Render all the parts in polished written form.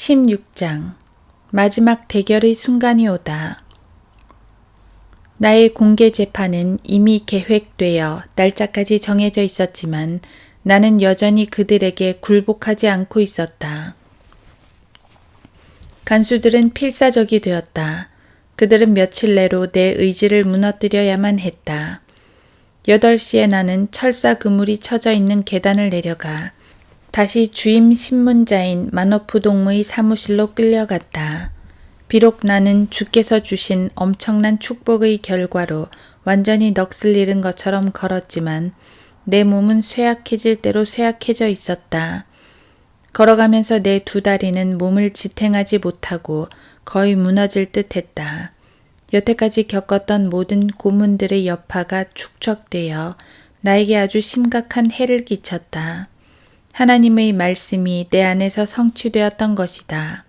16장 마지막 대결의 순간이 오다. 나의 공개 재판은 이미 계획되어 날짜까지 정해져 있었지만 나는 여전히 그들에게 굴복하지 않고 있었다. 간수들은 필사적이 되었다. 그들은 며칠 내로 내 의지를 무너뜨려야만 했다. 8시에 나는 철사 그물이 쳐져 있는 계단을 내려가 다시 주임 신문자인 마노프 동무의 사무실로 끌려갔다. 비록 나는 주께서 주신 엄청난 축복의 결과로 완전히 넋을 잃은 것처럼 걸었지만 내 몸은 쇠약해질 대로 쇠약해져 있었다. 걸어가면서 내 2 다리는 몸을 지탱하지 못하고 거의 무너질 듯 했다. 여태까지 겪었던 모든 고문들의 여파가 축적되어 나에게 아주 심각한 해를 끼쳤다. 하나님의 말씀이 내 안에서 성취되었던 것이다.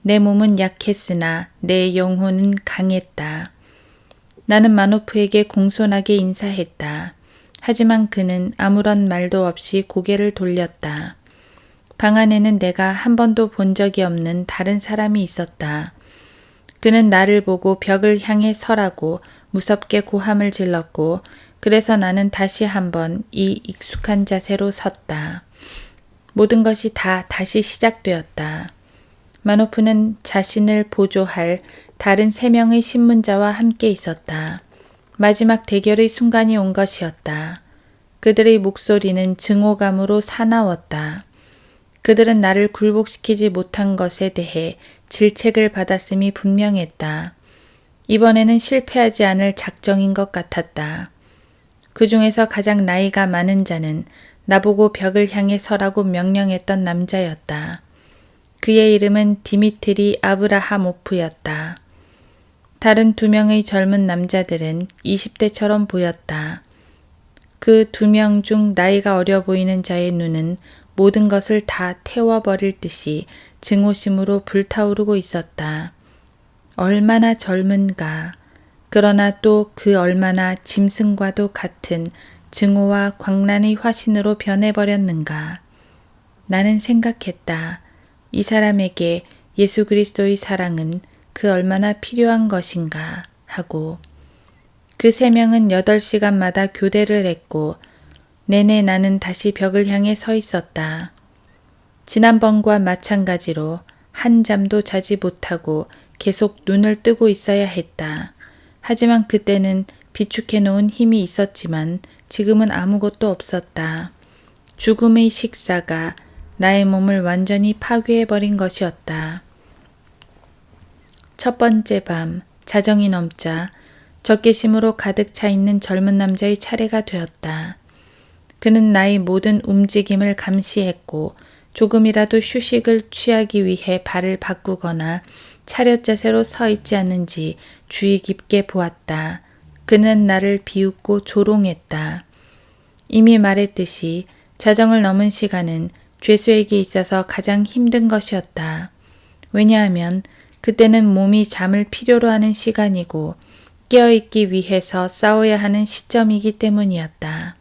내 몸은 약했으나 내 영혼은 강했다. 나는 마노프에게 공손하게 인사했다. 하지만 그는 아무런 말도 없이 고개를 돌렸다. 방 안에는 내가 한 번도 본 적이 없는 다른 사람이 있었다. 그는 나를 보고 벽을 향해 서라고 무섭게 고함을 질렀고 그래서 나는 다시 한번 이 익숙한 자세로 섰다. 모든 것이 다시 시작되었다. 마노프는 자신을 보조할 다른 3명의 신문자와 함께 있었다. 마지막 대결의 순간이 온 것이었다. 그들의 목소리는 증오감으로 사나웠다. 그들은 나를 굴복시키지 못한 것에 대해 질책을 받았음이 분명했다. 이번에는 실패하지 않을 작정인 것 같았다. 그 중에서 가장 나이가 많은 자는 나보고 벽을 향해 서라고 명령했던 남자였다. 그의 이름은 디미트리 아브라하모프였다. 다른 2명의 젊은 남자들은 20대처럼 보였다. 그 2명 중 나이가 어려 보이는 자의 눈은 모든 것을 다 태워버릴 듯이 증오심으로 불타오르고 있었다. 얼마나 젊은가. 그러나 또 그 얼마나 짐승과도 같은 증오와 광란의 화신으로 변해버렸는가. 나는 생각했다. 이 사람에게 예수 그리스도의 사랑은 그 얼마나 필요한 것인가 하고. 그 3명은 8시간마다 교대를 했고 내내 나는 다시 벽을 향해 서 있었다. 지난번과 마찬가지로 한 잠도 자지 못하고 계속 눈을 뜨고 있어야 했다. 하지만 그때는 비축해 놓은 힘이 있었지만 지금은 아무것도 없었다. 죽음의 식사가 나의 몸을 완전히 파괴해버린 것이었다. 첫 번째 밤, 자정이 넘자 적개심으로 가득 차 있는 젊은 남자의 차례가 되었다. 그는 나의 모든 움직임을 감시했고 조금이라도 휴식을 취하기 위해 발을 바꾸거나 차렷 자세로 서 있지 않는지 주의 깊게 보았다. 그는 나를 비웃고 조롱했다. 이미 말했듯이 자정을 넘은 시간은 죄수에게 있어서 가장 힘든 것이었다. 왜냐하면 그때는 몸이 잠을 필요로 하는 시간이고 깨어있기 위해서 싸워야 하는 시점이기 때문이었다.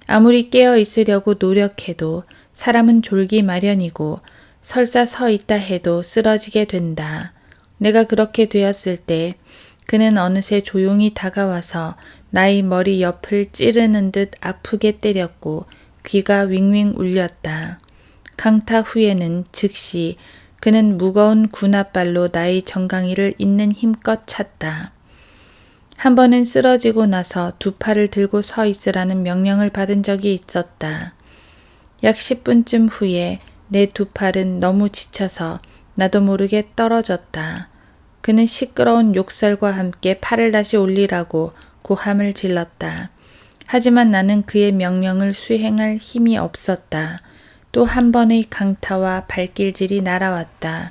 아무리 깨어있으려고 노력해도 사람은 졸기 마련이고 설사 서 있다 해도 쓰러지게 된다. 내가 그렇게 되었을 때 그는 어느새 조용히 다가와서 나의 머리 옆을 찌르는 듯 아프게 때렸고 귀가 윙윙 울렸다. 강타 후에는 즉시 그는 무거운 군홧발로 나의 정강이를 있는 힘껏 찼다. 한 번은 쓰러지고 나서 2 팔을 들고 서 있으라는 명령을 받은 적이 있었다. 약 10분쯤 후에 내 2 팔은 너무 지쳐서 나도 모르게 떨어졌다. 그는 시끄러운 욕설과 함께 팔을 다시 올리라고 고함을 질렀다. 하지만 나는 그의 명령을 수행할 힘이 없었다. 또 한 번의 강타와 발길질이 날아왔다.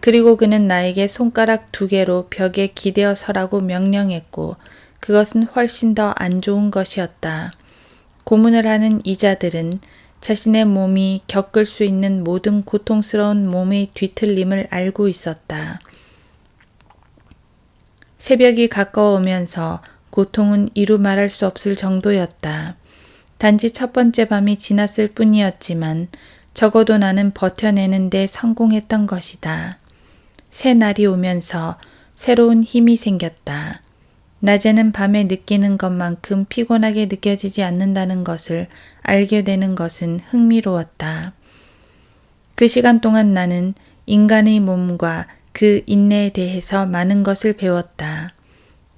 그리고 그는 나에게 손가락 2개로 벽에 기대어 서라고 명령했고 그것은 훨씬 더 안 좋은 것이었다. 고문을 하는 이자들은 자신의 몸이 겪을 수 있는 모든 고통스러운 몸의 뒤틀림을 알고 있었다. 새벽이 가까워오면서 고통은 이루 말할 수 없을 정도였다. 단지 첫 번째 밤이 지났을 뿐이었지만 적어도 나는 버텨내는데 성공했던 것이다. 새 날이 오면서 새로운 힘이 생겼다. 낮에는 밤에 느끼는 것만큼 피곤하게 느껴지지 않는다는 것을 알게 되는 것은 흥미로웠다. 그 시간 동안 나는 인간의 몸과 그 인내에 대해서 많은 것을 배웠다.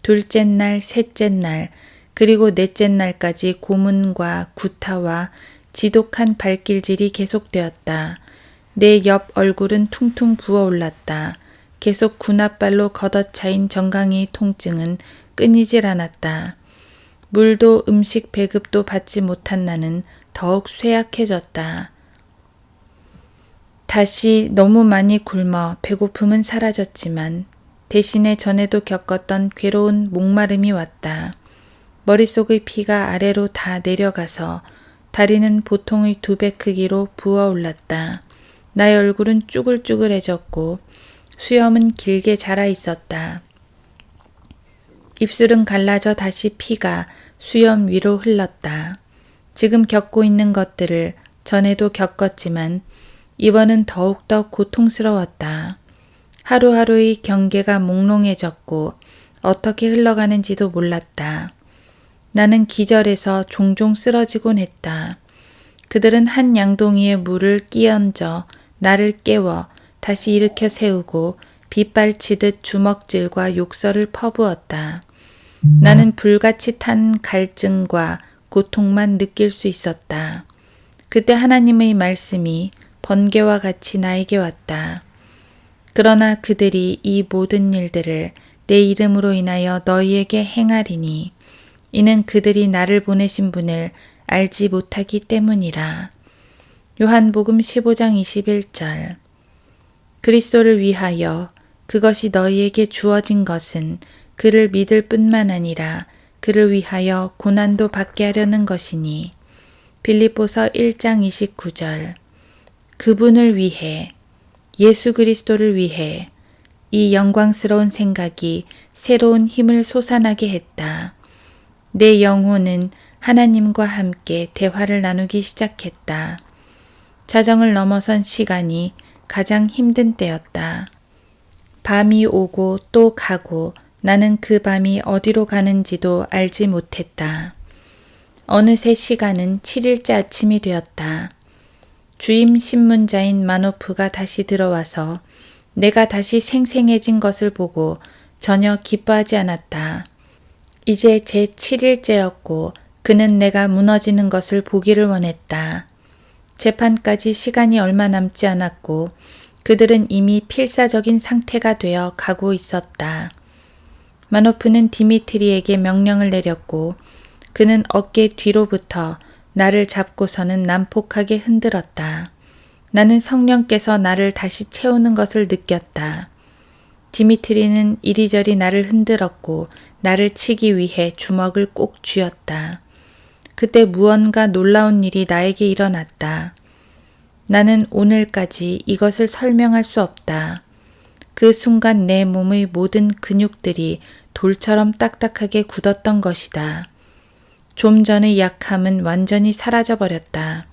둘째 날, 셋째 날, 그리고 넷째 날까지 고문과 구타와 지독한 발길질이 계속되었다. 내 옆 얼굴은 퉁퉁 부어올랐다. 계속 군홧발로 걷어차인 정강이의 통증은 끊이질 않았다. 물도 음식 배급도 받지 못한 나는 더욱 쇠약해졌다. 다시 너무 많이 굶어 배고픔은 사라졌지만 대신에 전에도 겪었던 괴로운 목마름이 왔다. 머릿속의 피가 아래로 다 내려가서 다리는 보통의 2배 크기로 부어올랐다. 나의 얼굴은 쭈글쭈글해졌고 수염은 길게 자라 있었다. 입술은 갈라져 다시 피가 수염 위로 흘렀다. 지금 겪고 있는 것들을 전에도 겪었지만 이번은 더욱더 고통스러웠다. 하루하루의 경계가 몽롱해졌고 어떻게 흘러가는지도 몰랐다. 나는 기절해서 종종 쓰러지곤 했다. 그들은 한 양동이에 물을 끼얹어 나를 깨워 다시 일으켜 세우고 빗발치듯 주먹질과 욕설을 퍼부었다. 나는 불같이 탄 갈증과 고통만 느낄 수 있었다. 그때 하나님의 말씀이 번개와 같이 나에게 왔다. 그러나 그들이 이 모든 일들을 내 이름으로 인하여 너희에게 행하리니 이는 그들이 나를 보내신 분을 알지 못하기 때문이라. 요한복음 15장 21절. 그리스도를 위하여 그것이 너희에게 주어진 것은 그를 믿을 뿐만 아니라 그를 위하여 고난도 받게 하려는 것이니. 빌립보서 1장 29절. 그분을 위해, 예수 그리스도를 위해 이 영광스러운 생각이 새로운 힘을 솟아나게 했다. 내 영혼은 하나님과 함께 대화를 나누기 시작했다. 자정을 넘어선 시간이 가장 힘든 때였다. 밤이 오고 또 가고 나는 그 밤이 어디로 가는지도 알지 못했다. 어느새 시간은 7일째 아침이 되었다. 주임 신문자인 마노프가 다시 들어와서 내가 다시 생생해진 것을 보고 전혀 기뻐하지 않았다. 이제 제 7일째였고 그는 내가 무너지는 것을 보기를 원했다. 재판까지 시간이 얼마 남지 않았고 그들은 이미 필사적인 상태가 되어 가고 있었다. 마노프는 디미트리에게 명령을 내렸고 그는 어깨 뒤로부터 나를 잡고서는 난폭하게 흔들었다. 나는 성령께서 나를 다시 채우는 것을 느꼈다. 디미트리는 이리저리 나를 흔들었고 나를 치기 위해 주먹을 꼭 쥐었다. 그때 무언가 놀라운 일이 나에게 일어났다. 나는 오늘까지 이것을 설명할 수 없다. 그 순간 내 몸의 모든 근육들이 돌처럼 딱딱하게 굳었던 것이다. 좀 전의 약함은 완전히 사라져버렸다.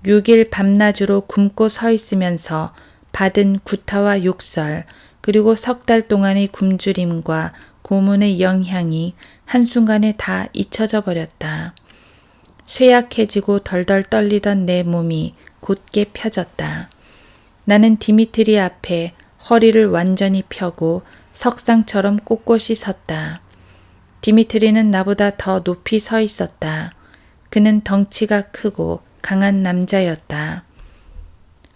6일 밤낮으로 굶고 서 있으면서 받은 구타와 욕설, 그리고 석 달 동안의 굶주림과 고문의 영향이 한순간에 다 잊혀져 버렸다. 쇠약해지고 덜덜 떨리던 내 몸이 곧게 펴졌다. 나는 디미트리 앞에 허리를 완전히 펴고 석상처럼 꼿꼿이 섰다. 디미트리는 나보다 더 높이 서 있었다. 그는 덩치가 크고 강한 남자였다.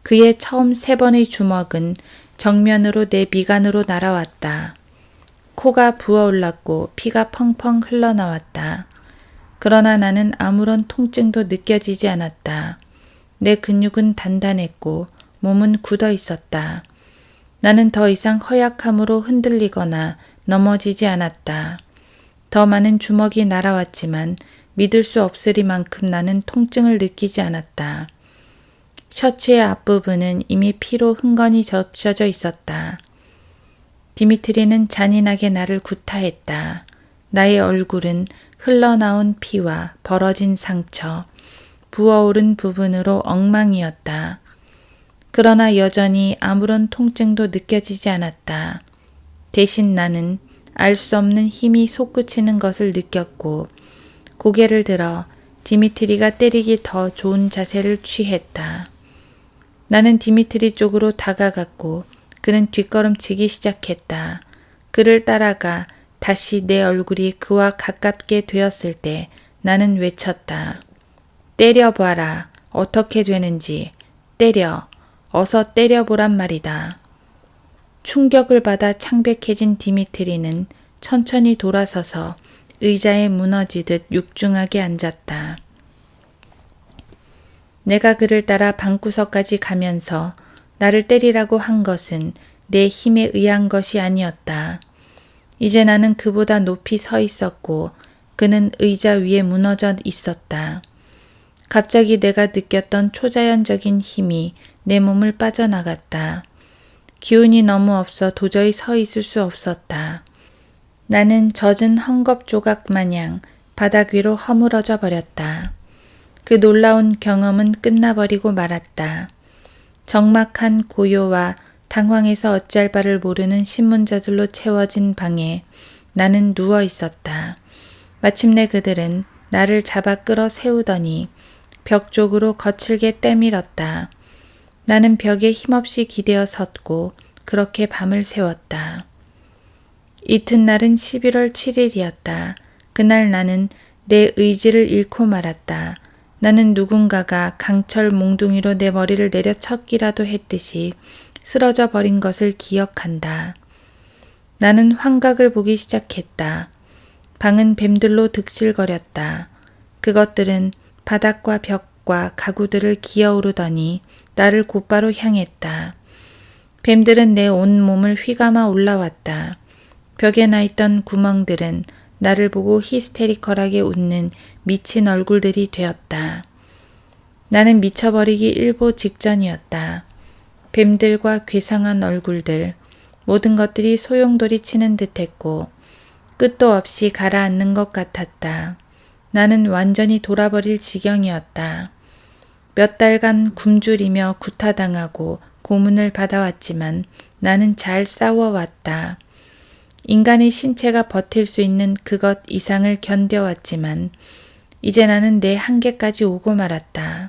그의 처음 3번의 주먹은 정면으로 내 미간으로 날아왔다. 코가 부어올랐고 피가 펑펑 흘러나왔다. 그러나 나는 아무런 통증도 느껴지지 않았다. 내 근육은 단단했고 몸은 굳어 있었다. 나는 더 이상 허약함으로 흔들리거나 넘어지지 않았다. 더 많은 주먹이 날아왔지만 믿을 수 없으리만큼 나는 통증을 느끼지 않았다. 셔츠의 앞부분은 이미 피로 흥건히 젖혀져 있었다. 디미트리는 잔인하게 나를 구타했다. 나의 얼굴은 흘러나온 피와 벌어진 상처, 부어오른 부분으로 엉망이었다. 그러나 여전히 아무런 통증도 느껴지지 않았다. 대신 나는 알 수 없는 힘이 솟구치는 것을 느꼈고 고개를 들어 디미트리가 때리기 더 좋은 자세를 취했다. 나는 디미트리 쪽으로 다가갔고 그는 뒷걸음치기 시작했다. 그를 따라가 다시 내 얼굴이 그와 가깝게 되었을 때 나는 외쳤다. 때려봐라. 어떻게 되는지. 때려. 어서 때려보란 말이다. 충격을 받아 창백해진 디미트리는 천천히 돌아서서 의자에 무너지듯 육중하게 앉았다. 내가 그를 따라 방구석까지 가면서 나를 때리라고 한 것은 내 힘에 의한 것이 아니었다. 이제 나는 그보다 높이 서 있었고 그는 의자 위에 무너져 있었다. 갑자기 내가 느꼈던 초자연적인 힘이 내 몸을 빠져나갔다. 기운이 너무 없어 도저히 서 있을 수 없었다. 나는 젖은 헝겊 조각 마냥 바닥 위로 허물어져 버렸다. 그 놀라운 경험은 끝나버리고 말았다. 적막한 고요와 당황해서 어찌할 바를 모르는 신문자들로 채워진 방에 나는 누워 있었다. 마침내 그들은 나를 잡아 끌어 세우더니 벽 쪽으로 거칠게 때밀었다. 나는 벽에 힘없이 기대어 섰고 그렇게 밤을 새웠다. 이튿날은 11월 7일이었다. 그날 나는 내 의지를 잃고 말았다. 나는 누군가가 강철 몽둥이로 내 머리를 내려쳤기라도 했듯이 쓰러져 버린 것을 기억한다. 나는 환각을 보기 시작했다. 방은 뱀들로 득실거렸다. 그것들은 바닥과 벽과 가구들을 기어오르더니 나를 곧바로 향했다. 뱀들은 내 온몸을 휘감아 올라왔다. 벽에 나 있던 구멍들은 나를 보고 히스테리컬하게 웃는 미친 얼굴들이 되었다. 나는 미쳐버리기 일보 직전이었다. 뱀들과 괴상한 얼굴들, 모든 것들이 소용돌이 치는 듯했고 끝도 없이 가라앉는 것 같았다. 나는 완전히 돌아버릴 지경이었다. 몇 달간 굶주리며 구타당하고 고문을 받아왔지만 나는 잘 싸워왔다. 인간의 신체가 버틸 수 있는 그것 이상을 견뎌왔지만 이제 나는 내 한계까지 오고 말았다.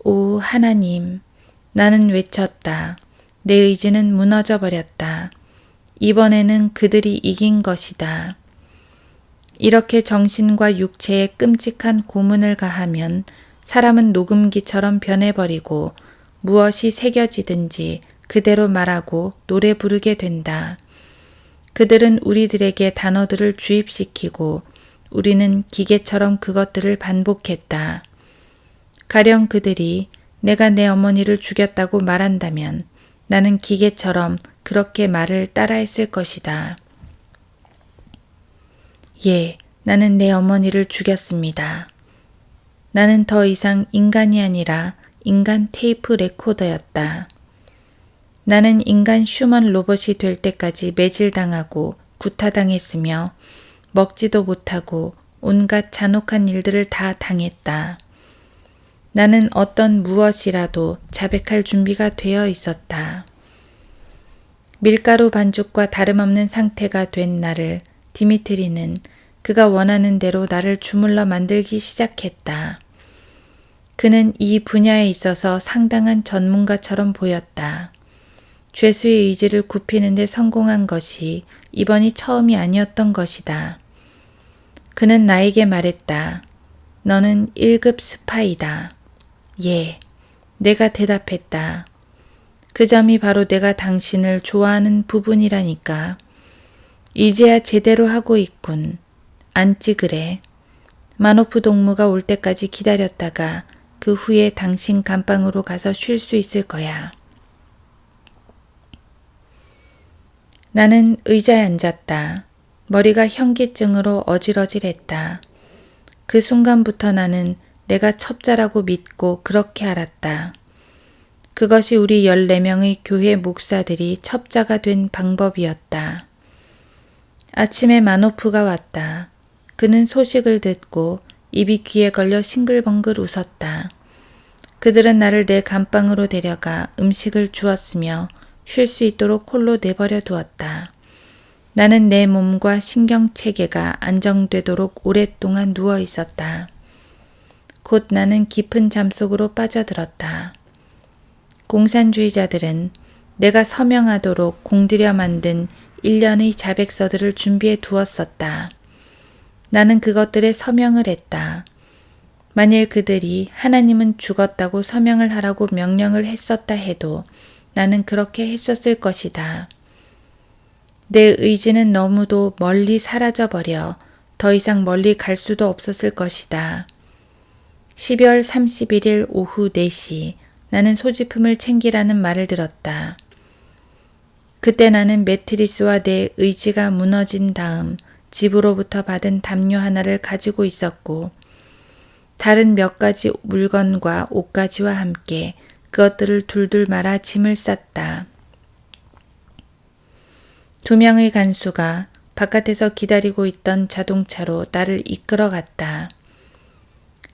오 하나님, 나는 외쳤다. 내 의지는 무너져 버렸다. 이번에는 그들이 이긴 것이다. 이렇게 정신과 육체에 끔찍한 고문을 가하면 사람은 녹음기처럼 변해버리고 무엇이 새겨지든지 그대로 말하고 노래 부르게 된다. 그들은 우리들에게 단어들을 주입시키고 우리는 기계처럼 그것들을 반복했다. 가령 그들이 내가 내 어머니를 죽였다고 말한다면 나는 기계처럼 그렇게 말을 따라했을 것이다. 예, 나는 내 어머니를 죽였습니다. 나는 더 이상 인간이 아니라 인간 테이프 레코더였다. 나는 인간 슈먼 로봇이 될 때까지 매질당하고 구타당했으며 먹지도 못하고 온갖 잔혹한 일들을 다 당했다. 나는 어떤 무엇이라도 자백할 준비가 되어 있었다. 밀가루 반죽과 다름없는 상태가 된 나를 디미트리는 그가 원하는 대로 나를 주물러 만들기 시작했다. 그는 이 분야에 있어서 상당한 전문가처럼 보였다. 죄수의 의지를 굽히는 데 성공한 것이 이번이 처음이 아니었던 것이다. 그는 나에게 말했다. 너는 1급 스파이다. 예, 내가 대답했다. 그 점이 바로 내가 당신을 좋아하는 부분이라니까. 이제야 제대로 하고 있군. 안 찌그래. 마노프 동무가 올 때까지 기다렸다가 그 후에 당신 감방으로 가서 쉴 수 있을 거야. 나는 의자에 앉았다. 머리가 현기증으로 어질어질했다. 그 순간부터 나는 내가 첩자라고 믿고 그렇게 알았다. 그것이 우리 14명의 교회 목사들이 첩자가 된 방법이었다. 아침에 마노프가 왔다. 그는 소식을 듣고 입이 귀에 걸려 싱글벙글 웃었다. 그들은 나를 내 감방으로 데려가 음식을 주었으며 쉴 수 있도록 홀로 내버려 두었다. 나는 내 몸과 신경체계가 안정되도록 오랫동안 누워 있었다. 곧 나는 깊은 잠속으로 빠져들었다. 공산주의자들은 내가 서명하도록 공들여 만든 1년의 자백서들을 준비해 두었었다. 나는 그것들에 서명을 했다. 만일 그들이 하나님은 죽었다고 서명을 하라고 명령을 했었다 해도 나는 그렇게 했었을 것이다. 내 의지는 너무도 멀리 사라져버려 더 이상 멀리 갈 수도 없었을 것이다. 12월 31일 오후 4시 나는 소지품을 챙기라는 말을 들었다. 그때 나는 매트리스와 내 의지가 무너진 다음 집으로부터 받은 담요 하나를 가지고 있었고 다른 몇 가지 물건과 옷가지와 함께 그것들을 둘둘 말아 짐을 쌌다. 2명의 간수가 바깥에서 기다리고 있던 자동차로 나를 이끌어갔다.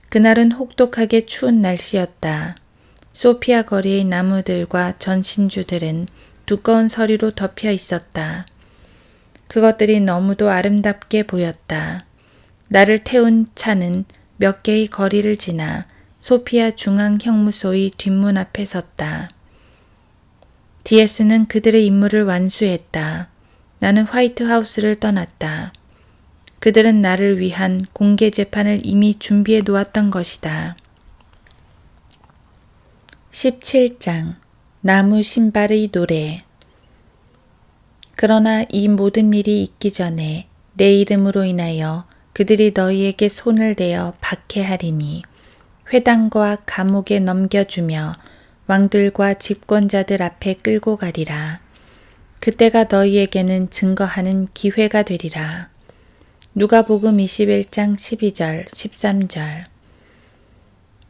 그날은 혹독하게 추운 날씨였다. 소피아 거리의 나무들과 전신주들은 두꺼운 서리로 덮여 있었다. 그것들이 너무도 아름답게 보였다. 나를 태운 차는 몇 개의 거리를 지나 소피아 중앙형무소의 뒷문 앞에 섰다. 디에스는 그들의 임무를 완수했다. 나는 화이트하우스를 떠났다. 그들은 나를 위한 공개 재판을 이미 준비해 놓았던 것이다. 17장 나무 신발의 노래. 그러나 이 모든 일이 있기 전에 내 이름으로 인하여 그들이 너희에게 손을 대어 박해하리니 회당과 감옥에 넘겨주며 왕들과 집권자들 앞에 끌고 가리라. 그때가 너희에게는 증거하는 기회가 되리라. 누가복음 21장 12절 13절.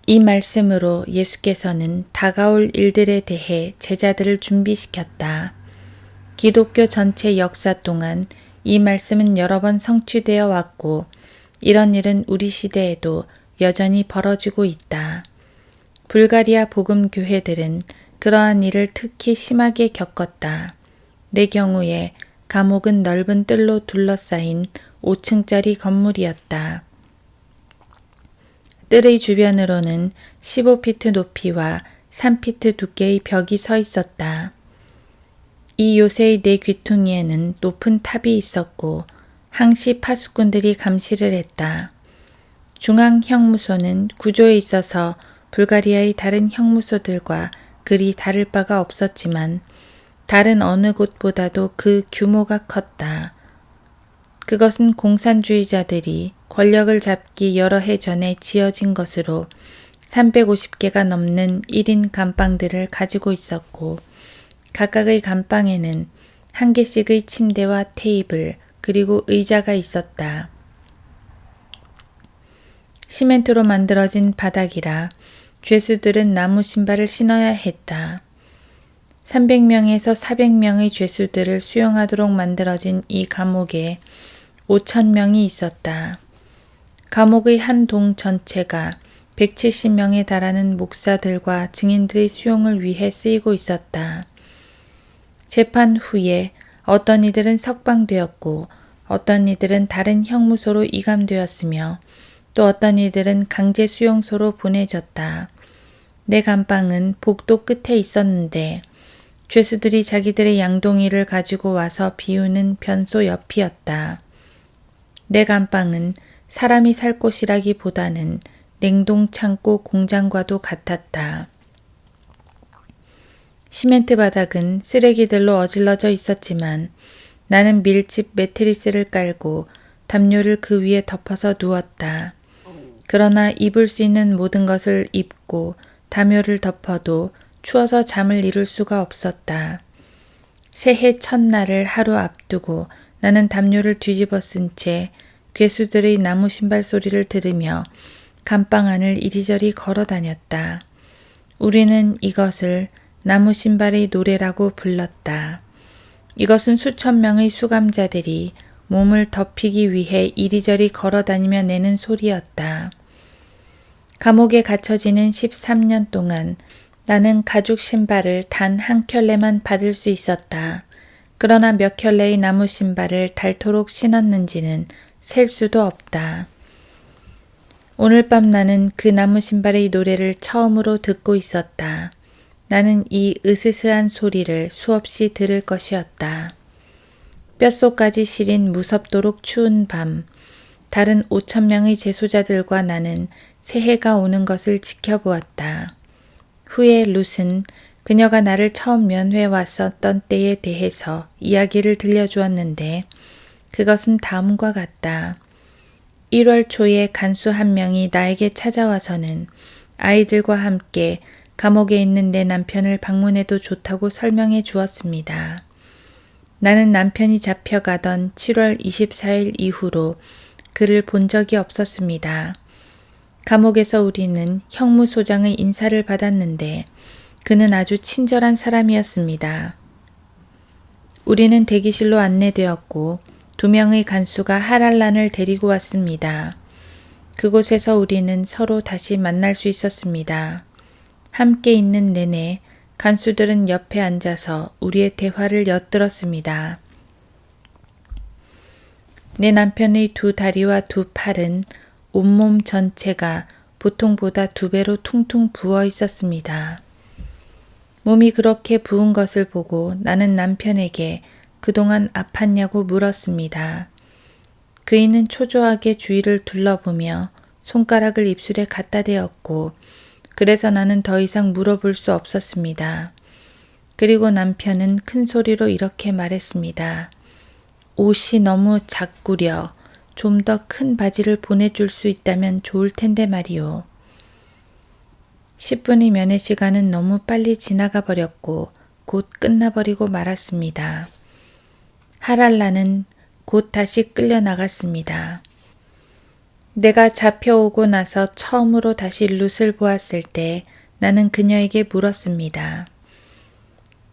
이 말씀으로 예수께서는 다가올 일들에 대해 제자들을 준비시켰다. 기독교 전체 역사 동안 이 말씀은 여러 번 성취되어 왔고 이런 일은 우리 시대에도 여전히 벌어지고 있다. 불가리아 복음 교회들은 그러한 일을 특히 심하게 겪었다. 내 경우에 감옥은 넓은 뜰로 둘러싸인 5층짜리 건물이었다. 뜰의 주변으로는 15피트 높이와 3피트 두께의 벽이 서 있었다. 이 요새의 내 귀퉁이에는 높은 탑이 있었고 항시 파수꾼들이 감시를 했다. 중앙형무소는 구조에 있어서 불가리아의 다른 형무소들과 그리 다를 바가 없었지만 다른 어느 곳보다도 그 규모가 컸다. 그것은 공산주의자들이 권력을 잡기 여러 해 전에 지어진 것으로 350개가 넘는 1인 감방들을 가지고 있었고 각각의 감방에는 한 개씩의 침대와 테이블 그리고 의자가 있었다. 시멘트로 만들어진 바닥이라 죄수들은 나무 신발을 신어야 했다. 300명에서 400명의 죄수들을 수용하도록 만들어진 이 감옥에 5,000명이 있었다. 감옥의 한 동 전체가 170명에 달하는 목사들과 증인들의 수용을 위해 쓰이고 있었다. 재판 후에 어떤 이들은 석방되었고 어떤 이들은 다른 형무소로 이감되었으며 또 어떤 이들은 강제 수용소로 보내졌다. 내 감방은 복도 끝에 있었는데 죄수들이 자기들의 양동이를 가지고 와서 비우는 변소 옆이었다. 내 감방은 사람이 살 곳이라기보다는 냉동창고 공장과도 같았다. 시멘트 바닥은 쓰레기들로 어질러져 있었지만 나는 밀집 매트리스를 깔고 담요를 그 위에 덮어서 누웠다. 그러나 입을 수 있는 모든 것을 입고 담요를 덮어도 추워서 잠을 이룰 수가 없었다. 새해 첫날을 하루 앞두고 나는 담요를 뒤집어 쓴 채 괴수들의 나무 신발 소리를 들으며 감방 안을 이리저리 걸어 다녔다. 우리는 이것을 나무 신발의 노래라고 불렀다. 이것은 수천 명의 수감자들이 몸을 덮이기 위해 이리저리 걸어다니며 내는 소리였다. 감옥에 갇혀지는 13년 동안 나는 가죽 신발을 단 한 켤레만 받을 수 있었다. 그러나 몇 켤레의 나무 신발을 닳도록 신었는지는 셀 수도 없다. 오늘 밤 나는 그 나무 신발의 노래를 처음으로 듣고 있었다. 나는 이 으스스한 소리를 수없이 들을 것이었다. 뼛속까지 시린 무섭도록 추운 밤, 다른 5,000명의 재소자들과 나는 새해가 오는 것을 지켜보았다. 후에 룻은 그녀가 나를 처음 면회 왔었던 때에 대해서 이야기를 들려주었는데 그것은 다음과 같다. 1월 초에 간수 한 명이 나에게 찾아와서는 아이들과 함께 감옥에 있는 내 남편을 방문해도 좋다고 설명해 주었습니다. 나는 남편이 잡혀가던 7월 24일 이후로 그를 본 적이 없었습니다. 감옥에서 우리는 형무소장의 인사를 받았는데 그는 아주 친절한 사람이었습니다. 우리는 대기실로 안내되었고 2명의 간수가 하랄란을 데리고 왔습니다. 그곳에서 우리는 서로 다시 만날 수 있었습니다. 함께 있는 내내 간수들은 옆에 앉아서 우리의 대화를 엿들었습니다. 내 남편의 2 다리와 2 팔은 온몸 전체가 보통보다 2배로 퉁퉁 부어 있었습니다. 몸이 그렇게 부은 것을 보고 나는 남편에게 그동안 아팠냐고 물었습니다. 그이는 초조하게 주위를 둘러보며 손가락을 입술에 갖다 대었고 그래서 나는 더 이상 물어볼 수 없었습니다. 그리고 남편은 큰 소리로 이렇게 말했습니다. 옷이 너무 작구려. 좀 더 큰 바지를 보내줄 수 있다면 좋을 텐데 말이오. 10분의 면회 시간은 너무 빨리 지나가 버렸고 곧 끝나버리고 말았습니다. 하랄라는 곧 다시 끌려나갔습니다. 내가 잡혀오고 나서 처음으로 다시 룻을 보았을 때 나는 그녀에게 물었습니다.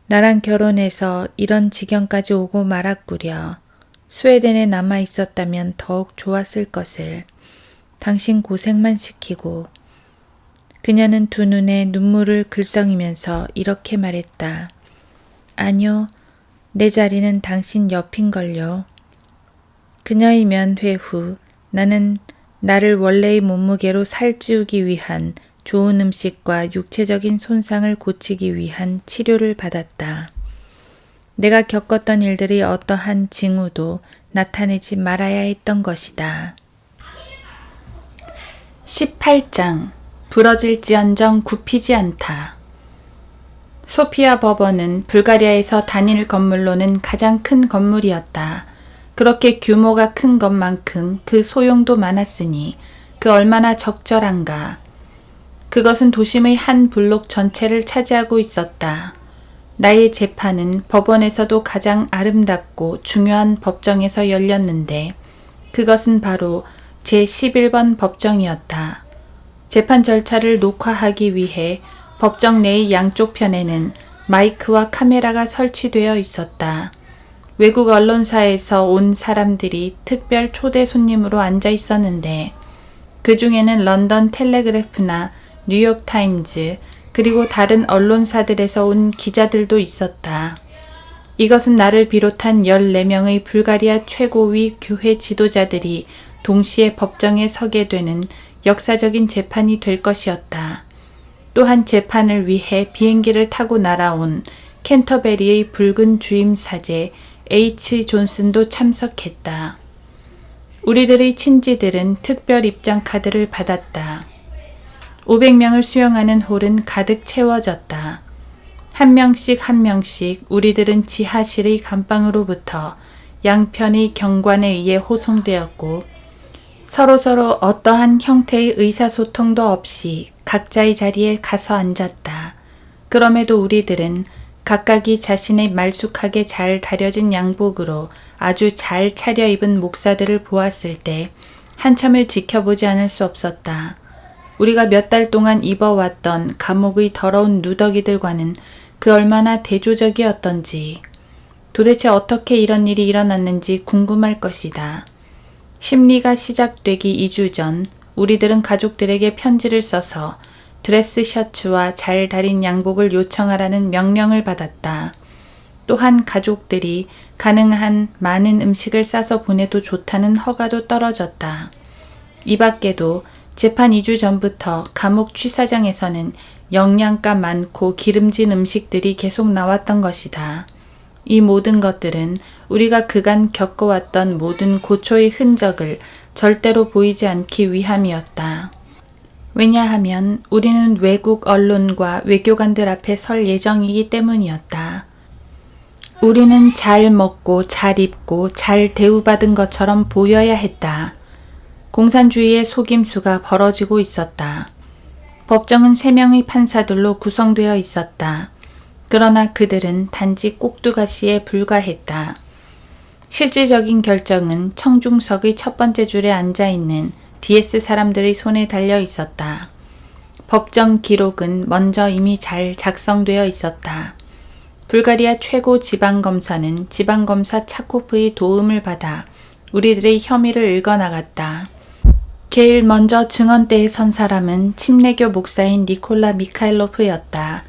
나랑 결혼해서 이런 지경까지 오고 말았구려. 스웨덴에 남아 있었다면 더욱 좋았을 것을. 당신 고생만 시키고. 그녀는 2 눈에 눈물을 글썽이면서 이렇게 말했다. 아니요, 내 자리는 당신 옆인걸요. 그녀의 면회 후 나는 나를 원래의 몸무게로 살찌우기 위한 좋은 음식과 육체적인 손상을 고치기 위한 치료를 받았다. 내가 겪었던 일들이 어떠한 징후도 나타내지 말아야 했던 것이다. 18장 부러질지언정 굽히지 않다. 소피아 법원은 불가리아에서 단일 건물로는 가장 큰 건물이었다. 그렇게 규모가 큰 것만큼 그 소용도 많았으니 그 얼마나 적절한가. 그것은 도심의 한 블록 전체를 차지하고 있었다. 나의 재판은 법원에서도 가장 아름답고 중요한 법정에서 열렸는데 그것은 바로 제11번 법정이었다. 재판 절차를 녹화하기 위해 법정 내의 양쪽 편에는 마이크와 카메라가 설치되어 있었다. 외국 언론사에서 온 사람들이 특별 초대 손님으로 앉아 있었는데 그 중에는 런던 텔레그래프나 뉴욕 타임즈 그리고 다른 언론사들에서 온 기자들도 있었다. 이것은 나를 비롯한 14명의 불가리아 최고위 교회 지도자들이 동시에 법정에 서게 되는 역사적인 재판이 될 것이었다. 또한 재판을 위해 비행기를 타고 날아온 캔터베리의 붉은 주임 사제 H. 존슨도 참석했다. 우리들의 친지들은 특별 입장 카드를 받았다. 500명을 수용하는 홀은 가득 채워졌다. 한 명씩 우리들은 지하실의 감방으로부터 양편의 경관에 의해 호송되었고 서로서로 어떠한 형태의 의사소통도 없이 각자의 자리에 가서 앉았다. 그럼에도 우리들은 각각이 자신의 말쑥하게 잘 다려진 양복으로 아주 잘 차려입은 목사들을 보았을 때 한참을 지켜보지 않을 수 없었다. 우리가 몇 달 동안 입어왔던 감옥의 더러운 누더기들과는 그 얼마나 대조적이었던지. 도대체 어떻게 이런 일이 일어났는지 궁금할 것이다. 심리가 시작되기 2주 전 우리들은 가족들에게 편지를 써서 드레스 셔츠와 잘 다린 양복을 요청하라는 명령을 받았다. 또한 가족들이 가능한 많은 음식을 싸서 보내도 좋다는 허가도 떨어졌다. 이 밖에도 재판 2주 전부터 감옥 취사장에서는 영양가 많고 기름진 음식들이 계속 나왔던 것이다. 이 모든 것들은 우리가 그간 겪어왔던 모든 고초의 흔적을 절대로 보이지 않기 위함이었다. 왜냐하면 우리는 외국 언론과 외교관들 앞에 설 예정이기 때문이었다. 우리는 잘 먹고 잘 입고 잘 대우받은 것처럼 보여야 했다. 공산주의의 속임수가 벌어지고 있었다. 법정은 3명의 판사들로 구성되어 있었다. 그러나 그들은 단지 꼭두가시에 불과했다. 실질적인 결정은 청중석의 첫 번째 줄에 앉아있는 DS 사람들의 손에 달려 있었다. 법정 기록은 먼저 이미 잘 작성되어 있었다. 불가리아 최고 지방검사는 지방검사 차코프의 도움을 받아 우리들의 혐의를 읽어나갔다. 제일 먼저 증언대에 선 사람은 침례교 목사인 니콜라 미카일로프였다.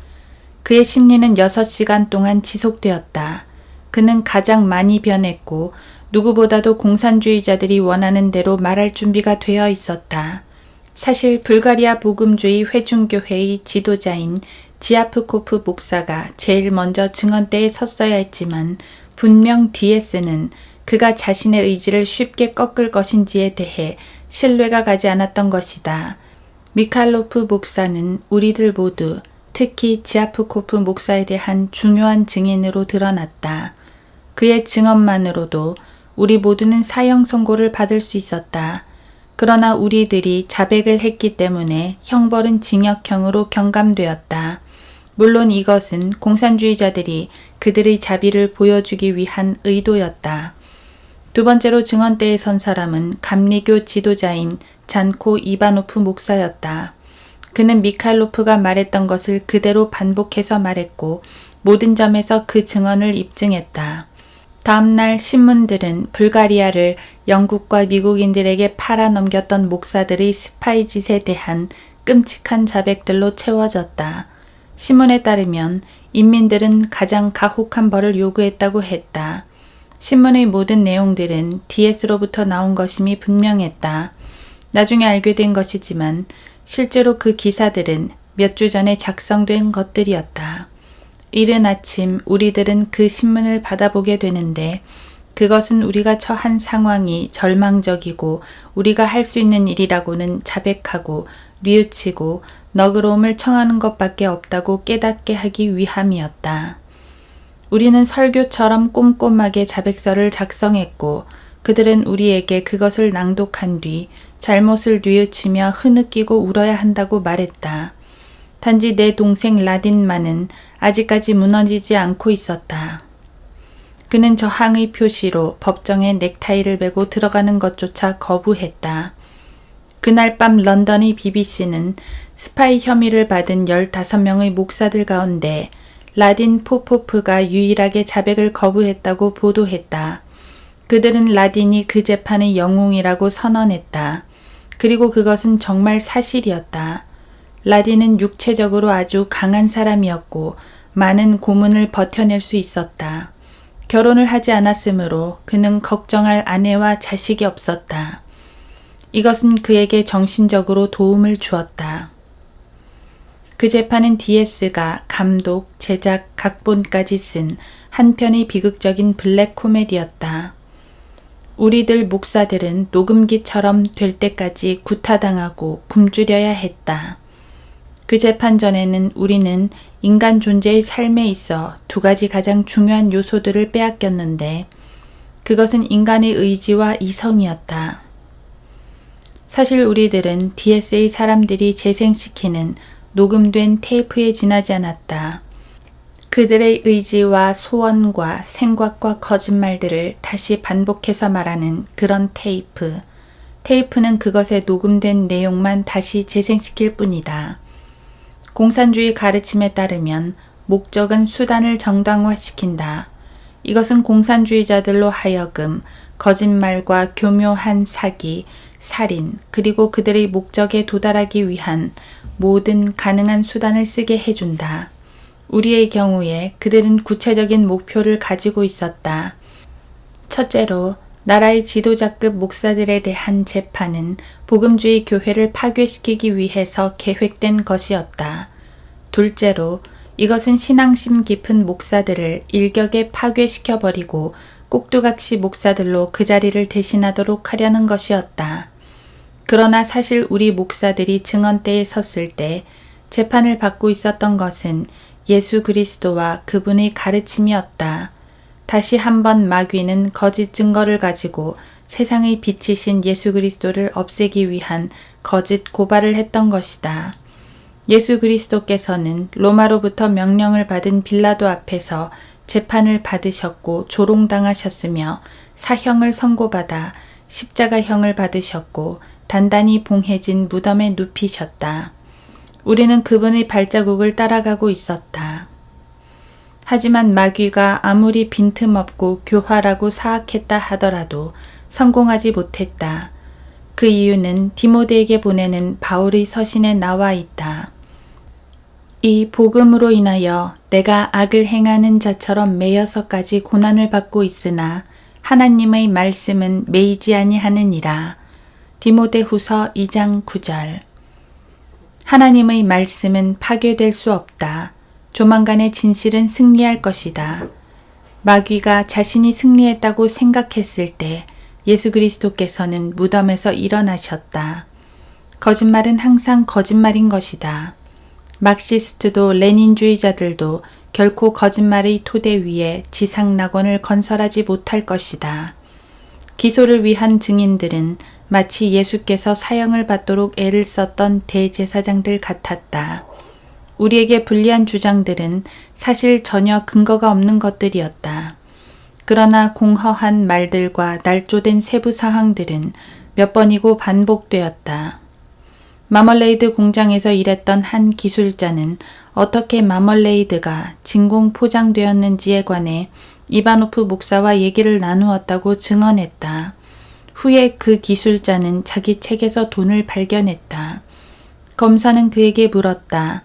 그의 심리는 6시간 동안 지속되었다. 그는 가장 많이 변했고 누구보다도 공산주의자들이 원하는 대로 말할 준비가 되어 있었다. 사실 불가리아 복음주의 회중교회의 지도자인 지아프코프 목사가 제일 먼저 증언대에 섰어야 했지만 분명 DS는 그가 자신의 의지를 쉽게 꺾을 것인지에 대해 신뢰가 가지 않았던 것이다. 미칼로프 목사는 우리들 모두 특히 지아프코프 목사에 대한 중요한 증인으로 드러났다. 그의 증언만으로도 우리 모두는 사형 선고를 받을 수 있었다. 그러나 우리들이 자백을 했기 때문에 형벌은 징역형으로 경감되었다. 물론 이것은 공산주의자들이 그들의 자비를 보여주기 위한 의도였다. 두 번째로 증언대에 선 사람은 감리교 지도자인 잔코 이바노프 목사였다. 그는 미칼로프가 말했던 것을 그대로 반복해서 말했고 모든 점에서 그 증언을 입증했다. 다음날 신문들은 불가리아를 영국과 미국인들에게 팔아넘겼던 목사들의 스파이 짓에 대한 끔찍한 자백들로 채워졌다. 신문에 따르면 인민들은 가장 가혹한 벌을 요구했다고 했다. 신문의 모든 내용들은 DS로부터 나온 것임이 분명했다. 나중에 알게 된 것이지만 실제로 그 기사들은 몇 주 전에 작성된 것들이었다. 이른 아침 우리들은 그 신문을 받아보게 되는데 그것은 우리가 처한 상황이 절망적이고 우리가 할 수 있는 일이라고는 자백하고 뉘우치고 너그러움을 청하는 것밖에 없다고 깨닫게 하기 위함이었다. 우리는 설교처럼 꼼꼼하게 자백서를 작성했고 그들은 우리에게 그것을 낭독한 뒤 잘못을 뉘우치며 흐느끼고 울어야 한다고 말했다. 단지 내 동생 라딘만은 아직까지 무너지지 않고 있었다. 그는 저항의 표시로 법정에 넥타이를 메고 들어가는 것조차 거부했다. 그날 밤 런던의 BBC는 스파이 혐의를 받은 15명의 목사들 가운데 라딘 포포프가 유일하게 자백을 거부했다고 보도했다. 그들은 라딘이 그 재판의 영웅이라고 선언했다. 그리고 그것은 정말 사실이었다. 라딘은 육체적으로 아주 강한 사람이었고 많은 고문을 버텨낼 수 있었다. 결혼을 하지 않았으므로 그는 걱정할 아내와 자식이 없었다. 이것은 그에게 정신적으로 도움을 주었다. 그 재판은 DS가 감독, 제작, 각본까지 쓴 한 편의 비극적인 블랙 코미디였다. 우리들 목사들은 녹음기처럼 될 때까지 구타당하고 굶주려야 했다. 그 재판 전에는 우리는 인간 존재의 삶에 있어 2가지 가장 중요한 요소들을 빼앗겼는데 그것은 인간의 의지와 이성이었다. 사실 우리들은 DS의 사람들이 재생시키는 녹음된 테이프에 지나지 않았다. 그들의 의지와 소원과 생각과 거짓말들을 다시 반복해서 말하는 그런 테이프. 테이프는 그것에 녹음된 내용만 다시 재생시킬 뿐이다. 공산주의 가르침에 따르면 목적은 수단을 정당화시킨다. 이것은 공산주의자들로 하여금 거짓말과 교묘한 사기, 살인, 그리고 그들의 목적에 도달하기 위한 모든 가능한 수단을 쓰게 해준다. 우리의 경우에 그들은 구체적인 목표를 가지고 있었다. 첫째로, 나라의 지도자급 목사들에 대한 재판은 복음주의 교회를 파괴시키기 위해서 계획된 것이었다. 둘째로, 이것은 신앙심 깊은 목사들을 일격에 파괴시켜버리고 꼭두각시 목사들로 그 자리를 대신하도록 하려는 것이었다. 그러나 사실 우리 목사들이 증언대에 섰을 때 재판을 받고 있었던 것은 예수 그리스도와 그분의 가르침이었다. 다시 한번 마귀는 거짓 증거를 가지고 세상의 빛이신 예수 그리스도를 없애기 위한 거짓 고발을 했던 것이다. 예수 그리스도께서는 로마로부터 명령을 받은 빌라도 앞에서 재판을 받으셨고 조롱당하셨으며 사형을 선고받아 십자가형을 받으셨고 단단히 봉해진 무덤에 눕히셨다. 우리는 그분의 발자국을 따라가고 있었다. 하지만 마귀가 아무리 빈틈없고 교활하고 사악했다 하더라도 성공하지 못했다. 그 이유는 디모데에게 보내는 바울의 서신에 나와 있다. 이 복음으로 인하여 내가 악을 행하는 자처럼 매여서까지 고난을 받고 있으나 하나님의 말씀은 매이지 아니하느니라. 디모데후서 2장 9절. 하나님의 말씀은 파괴될 수 없다. 조만간의 진실은 승리할 것이다. 마귀가 자신이 승리했다고 생각했을 때 예수 그리스도께서는 무덤에서 일어나셨다. 거짓말은 항상 거짓말인 것이다. 막시스트도 레닌주의자들도 결코 거짓말의 토대 위에 지상낙원을 건설하지 못할 것이다. 기소를 위한 증인들은 마치 예수께서 사형을 받도록 애를 썼던 대제사장들 같았다. 우리에게 불리한 주장들은 사실 전혀 근거가 없는 것들이었다. 그러나 공허한 말들과 날조된 세부 사항들은 몇 번이고 반복되었다. 마멀레이드 공장에서 일했던 한 기술자는 어떻게 마멀레이드가 진공 포장되었는지에 관해 이바노프 목사와 얘기를 나누었다고 증언했다. 후에 그 기술자는 자기 책에서 돈을 발견했다. 검사는 그에게 물었다.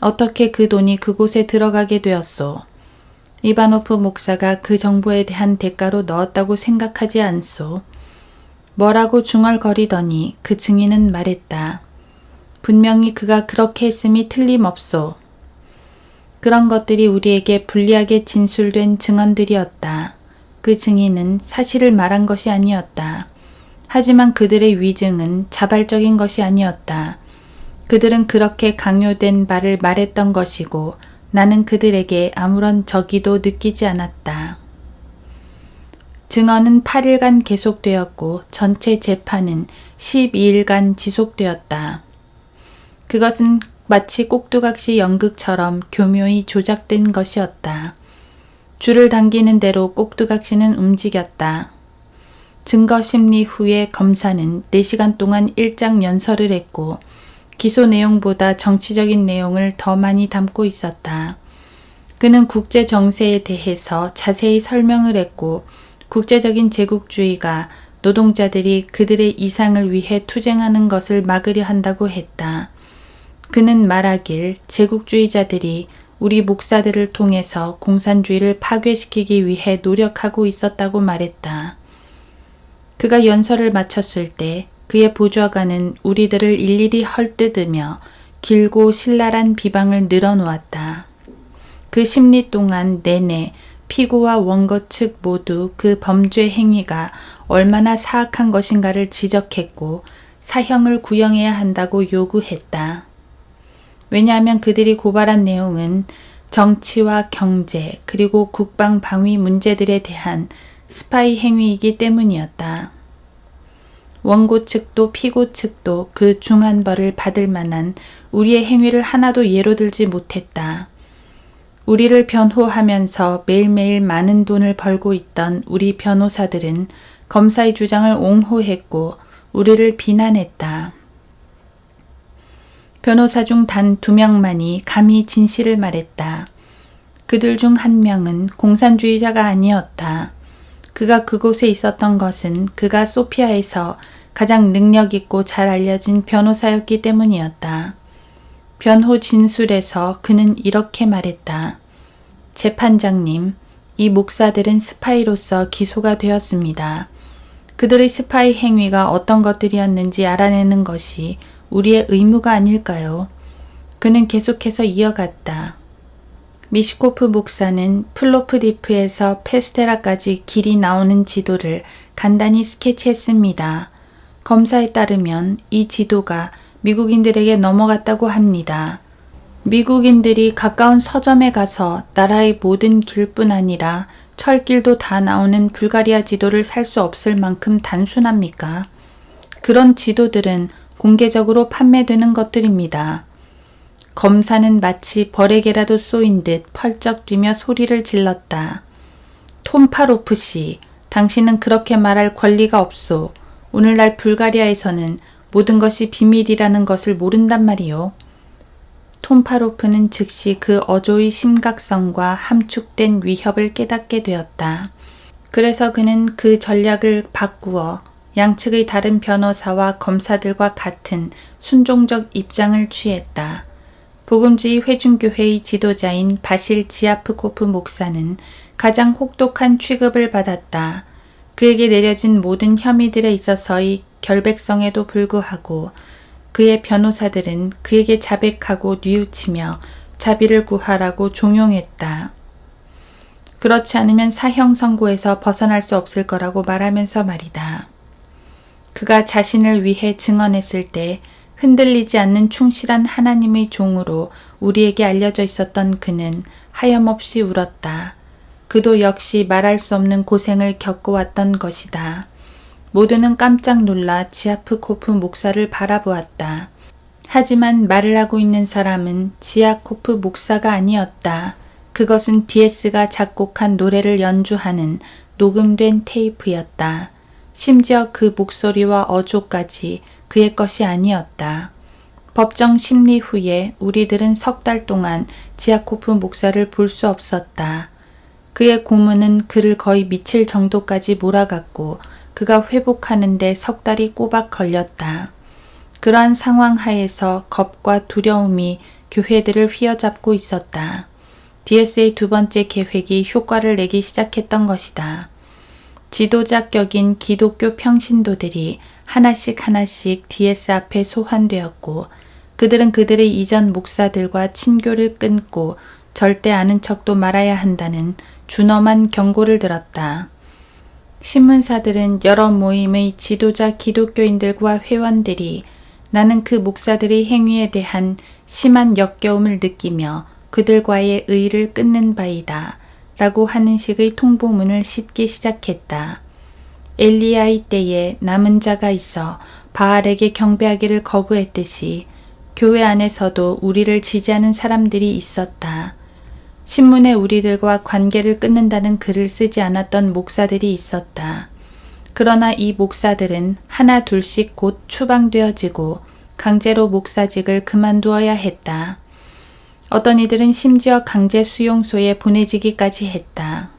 어떻게 그 돈이 그곳에 들어가게 되었소? 이바노프 목사가 그 정보에 대한 대가로 넣었다고 생각하지 않소? 뭐라고 중얼거리더니 그 증인은 말했다. 분명히 그가 그렇게 했음이 틀림없소. 그런 것들이 우리에게 불리하게 진술된 증언들이었다. 그 증인은 사실을 말한 것이 아니었다. 하지만 그들의 위증은 자발적인 것이 아니었다. 그들은 그렇게 강요된 바를 말했던 것이고 나는 그들에게 아무런 적의도 느끼지 않았다. 증언은 8일간 계속되었고 전체 재판은 12일간 지속되었다. 그것은 마치 꼭두각시 연극처럼 교묘히 조작된 것이었다. 줄을 당기는 대로 꼭두각시는 움직였다. 증거 심리 후에 검사는 4시간 동안 일장 연설을 했고 기소 내용보다 정치적인 내용을 더 많이 담고 있었다. 그는 국제 정세에 대해서 자세히 설명을 했고 국제적인 제국주의가 노동자들이 그들의 이상을 위해 투쟁하는 것을 막으려 한다고 했다. 그는 말하길 제국주의자들이 우리 목사들을 통해서 공산주의를 파괴시키기 위해 노력하고 있었다고 말했다. 그가 연설을 마쳤을 때 그의 보좌관은 우리들을 일일이 헐뜯으며 길고 신랄한 비방을 늘어놓았다. 그 심리 동안 내내 피고와 원고 측 모두 그 범죄 행위가 얼마나 사악한 것인가를 지적했고 사형을 구형해야 한다고 요구했다. 왜냐하면 그들이 고발한 내용은 정치와 경제 그리고 국방 방위 문제들에 대한 스파이 행위이기 때문이었다. 원고 측도 피고 측도 그 중한 벌을 받을 만한 우리의 행위를 하나도 예로 들지 못했다. 우리를 변호하면서 매일매일 많은 돈을 벌고 있던 우리 변호사들은 검사의 주장을 옹호했고 우리를 비난했다. 변호사 중 단 2명만이 감히 진실을 말했다. 그들 중 한 명은 공산주의자가 아니었다. 그가 그곳에 있었던 것은 그가 소피아에서 가장 능력 있고 잘 알려진 변호사였기 때문이었다. 변호 진술에서 그는 이렇게 말했다. 재판장님, 이 목사들은 스파이로서 기소가 되었습니다. 그들의 스파이 행위가 어떤 것들이었는지 알아내는 것이 우리의 의무가 아닐까요? 그는 계속해서 이어갔다. 미시코프 목사는 플로프디프에서 페스테라까지 길이 나오는 지도를 간단히 스케치했습니다. 검사에 따르면 이 지도가 미국인들에게 넘어갔다고 합니다. 미국인들이 가까운 서점에 가서 나라의 모든 길뿐 아니라 철길도 다 나오는 불가리아 지도를 살 수 없을 만큼 단순합니까? 그런 지도들은 공개적으로 판매되는 것들입니다. 검사는 마치 벌에게라도 쏘인 듯 펄쩍 뛰며 소리를 질렀다. 톰파로프 씨, 당신은 그렇게 말할 권리가 없소. 오늘날 불가리아에서는 모든 것이 비밀이라는 것을 모른단 말이오. 톰파로프는 즉시 그 어조의 심각성과 함축된 위협을 깨닫게 되었다. 그래서 그는 그 전략을 바꾸어 양측의 다른 변호사와 검사들과 같은 순종적 입장을 취했다. 복음주의 회중교회의 지도자인 바실 지아프코프 목사는 가장 혹독한 취급을 받았다. 그에게 내려진 모든 혐의들에 있어서의 결백성에도 불구하고 그의 변호사들은 그에게 자백하고 뉘우치며 자비를 구하라고 종용했다. 그렇지 않으면 사형 선고에서 벗어날 수 없을 거라고 말하면서 말이다. 그가 자신을 위해 증언했을 때 흔들리지 않는 충실한 하나님의 종으로 우리에게 알려져 있었던 그는 하염없이 울었다. 그도 역시 말할 수 없는 고생을 겪어왔던 것이다. 모두는 깜짝 놀라 지아프코프 목사를 바라보았다. 하지만 말을 하고 있는 사람은 지아코프 목사가 아니었다. 그것은 디에스가 작곡한 노래를 연주하는 녹음된 테이프였다. 심지어 그 목소리와 어조까지 그의 것이 아니었다. 법정 심리 후에 우리들은 석 달 동안 지아코프 목사를 볼 수 없었다. 그의 고문은 그를 거의 미칠 정도까지 몰아갔고 그가 회복하는데 석 달이 꼬박 걸렸다. 그러한 상황 하에서 겁과 두려움이 교회들을 휘어잡고 있었다. 디에스의 두 번째 계획이 효과를 내기 시작했던 것이다. 지도자 격인 기독교 평신도들이 하나씩 디에스 앞에 소환되었고 그들은 그들의 이전 목사들과 친교를 끊고 절대 아는 척도 말아야 한다는 준엄한 경고를 들었다. 신문사들은 여러 모임의 지도자 기독교인들과 회원들이 나는 그 목사들의 행위에 대한 심한 역겨움을 느끼며 그들과의 의를 끊는 바이다 라고 하는 식의 통보문을 싣기 시작했다. 엘리야의 때에 남은 자가 있어 바알에게 경배하기를 거부했듯이 교회 안에서도 우리를 지지하는 사람들이 있었다. 신문에 우리들과 관계를 끊는다는 글을 쓰지 않았던 목사들이 있었다. 그러나 이 목사들은 하나 둘씩 곧 추방되어지고 강제로 목사직을 그만두어야 했다. 어떤 이들은 심지어 강제 수용소에 보내지기까지 했다.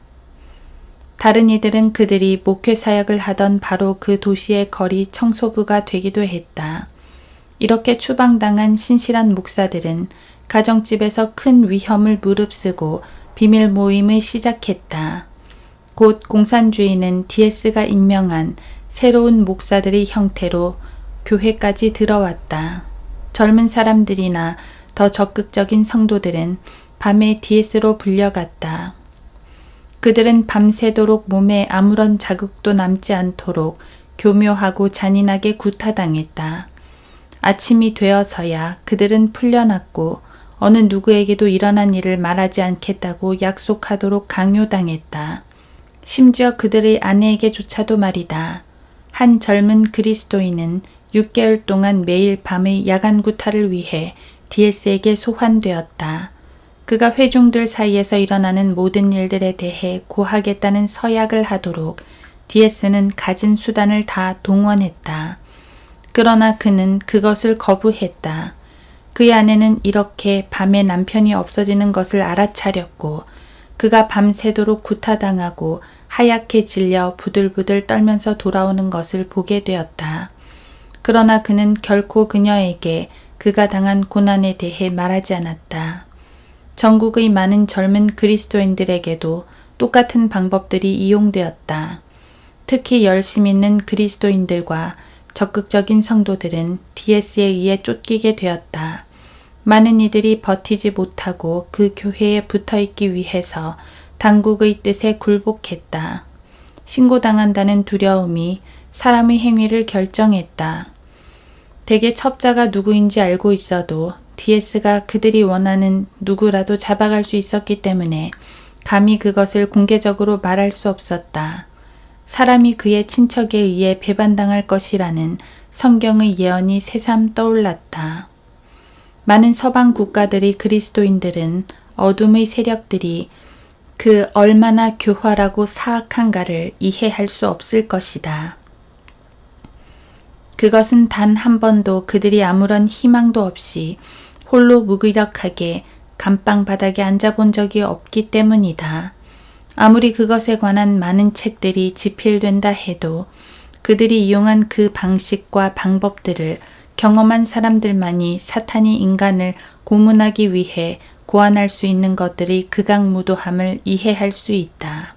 다른 이들은 그들이 목회 사역을 하던 바로 그 도시의 거리 청소부가 되기도 했다. 이렇게 추방당한 신실한 목사들은 가정집에서 큰 위험을 무릅쓰고 비밀 모임을 시작했다. 곧 공산주의는 디에스가 임명한 새로운 목사들의 형태로 교회까지 들어왔다. 젊은 사람들이나 더 적극적인 성도들은 밤에 디에스로 불려갔다. 그들은 밤새도록 몸에 아무런 자극도 남지 않도록 교묘하고 잔인하게 구타당했다. 아침이 되어서야 그들은 풀려났고 어느 누구에게도 일어난 일을 말하지 않겠다고 약속하도록 강요당했다. 심지어 그들의 아내에게조차도 말이다. 한 젊은 그리스도인은 6개월 동안 매일 밤의 야간 구타를 위해 디에스에게 소환되었다. 그가 회중들 사이에서 일어나는 모든 일들에 대해 고하겠다는 서약을 하도록 디에스는 가진 수단을 다 동원했다. 그러나 그는 그것을 거부했다. 그의 아내는 이렇게 밤에 남편이 없어지는 것을 알아차렸고 그가 밤새도록 구타당하고 하얗게 질려 부들부들 떨면서 돌아오는 것을 보게 되었다. 그러나 그는 결코 그녀에게 그가 당한 고난에 대해 말하지 않았다. 전국의 많은 젊은 그리스도인들에게도 똑같은 방법들이 이용되었다. 특히 열심 있는 그리스도인들과 적극적인 성도들은 DS에 의해 쫓기게 되었다. 많은 이들이 버티지 못하고 그 교회에 붙어있기 위해서 당국의 뜻에 굴복했다. 신고당한다는 두려움이 사람의 행위를 결정했다. 대개 첩자가 누구인지 알고 있어도 DS가 그들이 원하는 누구라도 잡아갈 수 있었기 때문에 감히 그것을 공개적으로 말할 수 없었다. 사람이 그의 친척에 의해 배반당할 것이라는 성경의 예언이 새삼 떠올랐다. 많은 서방 국가들의 그리스도인들은 어둠의 세력들이 그 얼마나 교활하고 사악한가를 이해할 수 없을 것이다. 그것은 단 한 번도 그들이 아무런 희망도 없이 홀로 무기력하게 감방 바닥에 앉아본 적이 없기 때문이다. 아무리 그것에 관한 많은 책들이 집필된다 해도 그들이 이용한 그 방식과 방법들을 경험한 사람들만이 사탄이 인간을 고문하기 위해 고안할 수 있는 것들의 극악무도함을 이해할 수 있다.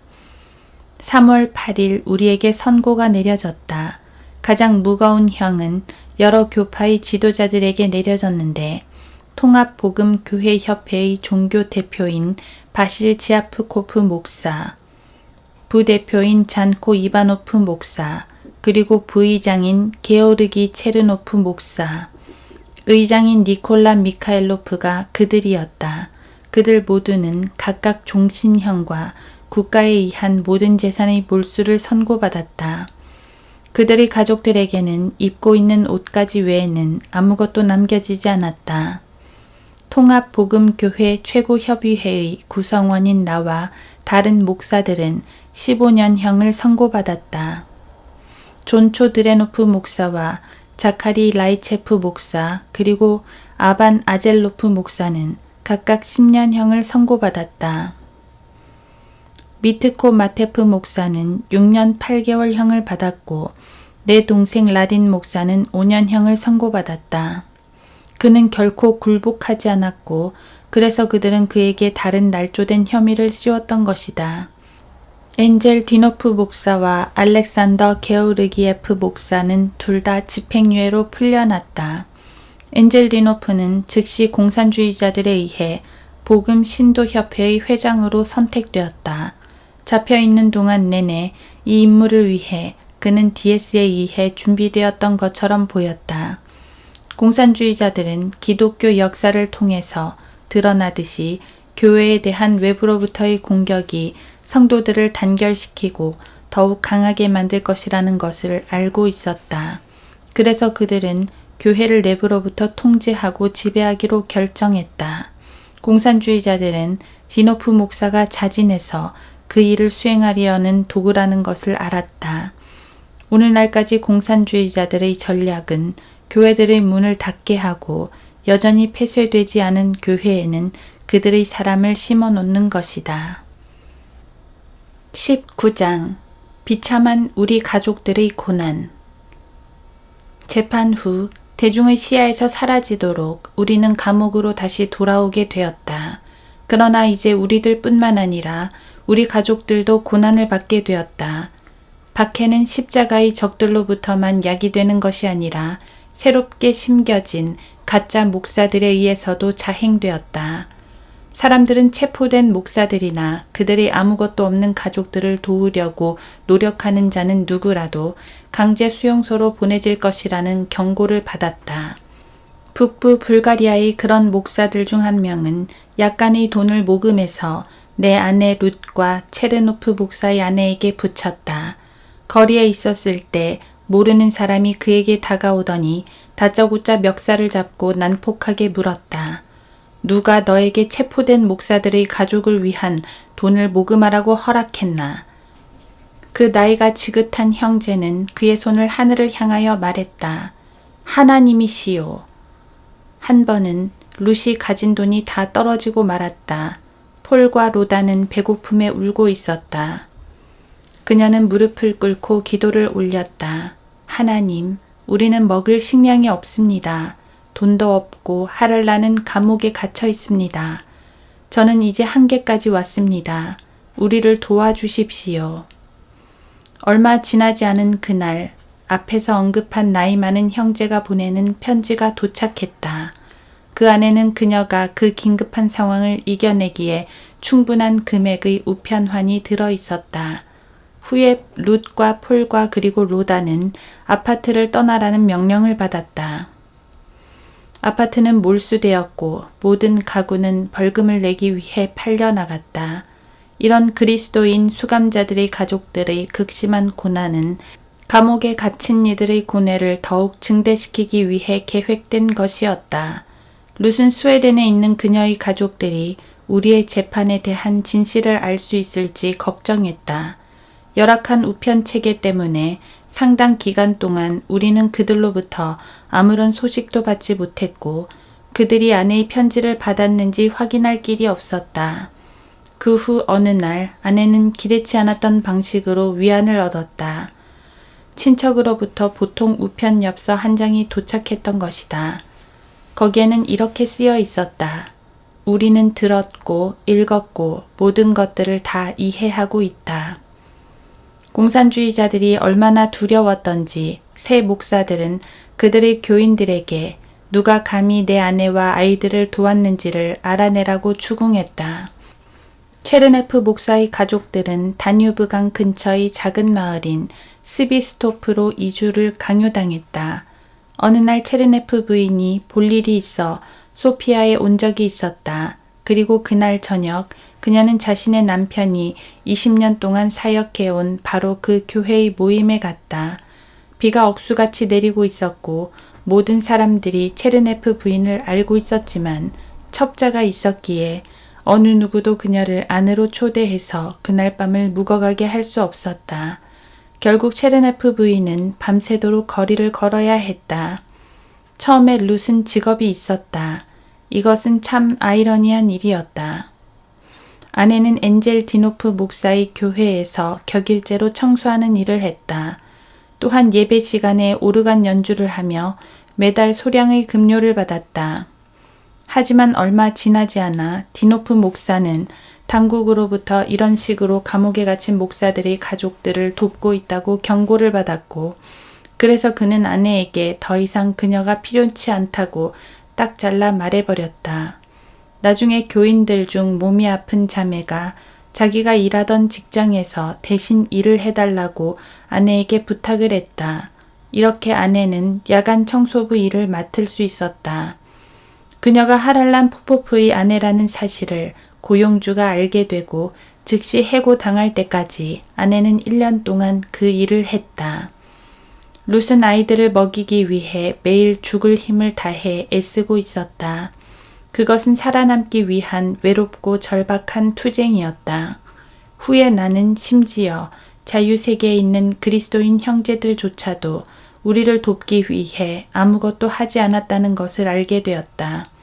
3월 8일 우리에게 선고가 내려졌다. 가장 무거운 형은 여러 교파의 지도자들에게 내려졌는데 통합복음교회협회의 종교 대표인 바실 지아프코프 목사, 부대표인 잔코 이바노프 목사, 그리고 부의장인 게오르기 체르노프 목사, 의장인 니콜라 미카엘로프가 그들이었다. 그들 모두는 각각 종신형과 국가에 의한 모든 재산의 몰수를 선고받았다. 그들의 가족들에게는 입고 있는 옷가지 외에는 아무것도 남겨지지 않았다. 통합복음교회 최고협의회의 구성원인 나와 다른 목사들은 15년형을 선고받았다. 존초 드레노프 목사와 자카리 라이체프 목사 그리고 아반 아젤로프 목사는 각각 10년형을 선고받았다. 미트코 마테프 목사는 6년 8개월형을 받았고 내 동생 라딘 목사는 5년형을 선고받았다. 그는 결코 굴복하지 않았고 그래서 그들은 그에게 다른 날조된 혐의를 씌웠던 것이다. 엔젤 디노프 목사와 알렉산더 게오르기예프 목사는 둘 다 집행유예로 풀려났다. 엔젤 디노프는 즉시 공산주의자들에 의해 복음 신도협회의 회장으로 선택되었다. 잡혀있는 동안 내내 이 임무를 위해 그는 DS에 의해 준비되었던 것처럼 보였다. 공산주의자들은 기독교 역사를 통해서 드러나듯이 교회에 대한 외부로부터의 공격이 성도들을 단결시키고 더욱 강하게 만들 것이라는 것을 알고 있었다. 그래서 그들은 교회를 내부로부터 통제하고 지배하기로 결정했다. 공산주의자들은 디노프 목사가 자진해서 그 일을 수행하려는 도구라는 것을 알았다. 오늘날까지 공산주의자들의 전략은 교회들의 문을 닫게 하고 여전히 폐쇄되지 않은 교회에는 그들의 사람을 심어 놓는 것이다. 19장 비참한 우리 가족들의 고난. 재판 후 대중의 시야에서 사라지도록 우리는 감옥으로 다시 돌아오게 되었다. 그러나 이제 우리들 뿐만 아니라 우리 가족들도 고난을 받게 되었다. 박해는 십자가의 적들로부터만 야기되는 것이 아니라 새롭게 심겨진 가짜 목사들에 의해서도 자행되었다. 사람들은 체포된 목사들이나 그들의 아무것도 없는 가족들을 도우려고 노력하는 자는 누구라도 강제 수용소로 보내질 것이라는 경고를 받았다. 북부 불가리아의 그런 목사들 중 한 명은 약간의 돈을 모금해서 내 아내 룻과 체르노프 목사의 아내에게 붙였다. 거리에 있었을 때 모르는 사람이 그에게 다가오더니 다짜고짜 멱살을 잡고 난폭하게 물었다. 누가 너에게 체포된 목사들의 가족을 위한 돈을 모금하라고 허락했나? 그 나이가 지긋한 형제는 그의 손을 하늘을 향하여 말했다. 하나님이시요. 한 번은 룻이 가진 돈이 다 떨어지고 말았다. 폴과 로다는 배고픔에 울고 있었다. 그녀는 무릎을 꿇고 기도를 올렸다. 하나님, 우리는 먹을 식량이 없습니다. 돈도 없고 하랄라는 감옥에 갇혀 있습니다. 저는 이제 한계까지 왔습니다. 우리를 도와주십시오. 얼마 지나지 않은 그날, 앞에서 언급한 나이 많은 형제가 보내는 편지가 도착했다. 그 안에는 그녀가 그 긴급한 상황을 이겨내기에 충분한 금액의 우편환이 들어 있었다. 후에 룻과 폴과 그리고 로다는 아파트를 떠나라는 명령을 받았다. 아파트는 몰수되었고 모든 가구는 벌금을 내기 위해 팔려나갔다. 이런 그리스도인 수감자들의 가족들의 극심한 고난은 감옥에 갇힌 이들의 고뇌를 더욱 증대시키기 위해 계획된 것이었다. 룻은 스웨덴에 있는 그녀의 가족들이 우리의 재판에 대한 진실을 알 수 있을지 걱정했다. 열악한 우편 체계 때문에 상당 기간 동안 우리는 그들로부터 아무런 소식도 받지 못했고 그들이 아내의 편지를 받았는지 확인할 길이 없었다. 그 후 어느 날 아내는 기대치 않았던 방식으로 위안을 얻었다. 친척으로부터 보통 우편 엽서 한 장이 도착했던 것이다. 거기에는 이렇게 쓰여 있었다. 우리는 들었고 읽었고 모든 것들을 다 이해하고 있다. 공산주의자들이 얼마나 두려웠던지 새 목사들은 그들의 교인들에게 누가 감히 내 아내와 아이들을 도왔는지를 알아내라고 추궁했다. 체르네프 목사의 가족들은 다뉴브강 근처의 작은 마을인 스비스토프로 이주를 강요당했다. 어느 날 체르네프 부인이 볼 일이 있어 소피아에 온 적이 있었다. 그리고 그날 저녁 그녀는 자신의 남편이 20년 동안 사역해온 바로 그 교회의 모임에 갔다. 비가 억수같이 내리고 있었고 모든 사람들이 체르네프 부인을 알고 있었지만 첩자가 있었기에 어느 누구도 그녀를 안으로 초대해서 그날 밤을 묵어가게 할 수 없었다. 결국 체르네프 부인은 밤새도록 거리를 걸어야 했다. 처음에 룻은 직업이 있었다. 이것은 참 아이러니한 일이었다. 아내는 엔젤 디노프 목사의 교회에서 격일제로 청소하는 일을 했다. 또한 예배 시간에 오르간 연주를 하며 매달 소량의 급료를 받았다. 하지만 얼마 지나지 않아 디노프 목사는 당국으로부터 이런 식으로 감옥에 갇힌 목사들의 가족들을 돕고 있다고 경고를 받았고 그래서 그는 아내에게 더 이상 그녀가 필요치 않다고 딱 잘라 말해버렸다. 나중에 교인들 중 몸이 아픈 자매가 자기가 일하던 직장에서 대신 일을 해달라고 아내에게 부탁을 했다. 이렇게 아내는 야간 청소부 일을 맡을 수 있었다. 그녀가 하랄란 포포프의 아내라는 사실을 고용주가 알게 되고 즉시 해고당할 때까지 아내는 1년 동안 그 일을 했다. 룻은 아이들을 먹이기 위해 매일 죽을 힘을 다해 애쓰고 있었다. 그것은 살아남기 위한 외롭고 절박한 투쟁이었다. 후에 나는 심지어 자유세계에 있는 그리스도인 형제들조차도 우리를 돕기 위해 아무것도 하지 않았다는 것을 알게 되었다.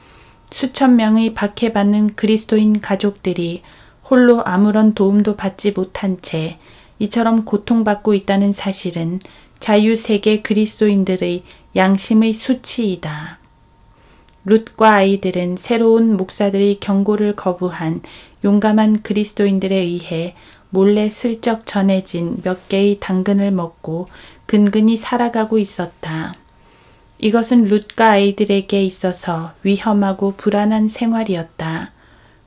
수천 명의 박해받는 그리스도인 가족들이 홀로 아무런 도움도 받지 못한 채 이처럼 고통받고 있다는 사실은 자유세계 그리스도인들의 양심의 수치이다. 룻과 아이들은 새로운 목사들의 경고를 거부한 용감한 그리스도인들에 의해 몰래 슬쩍 전해진 몇 개의 당근을 먹고 근근히 살아가고 있었다. 이것은 룻과 아이들에게 있어서 위험하고 불안한 생활이었다.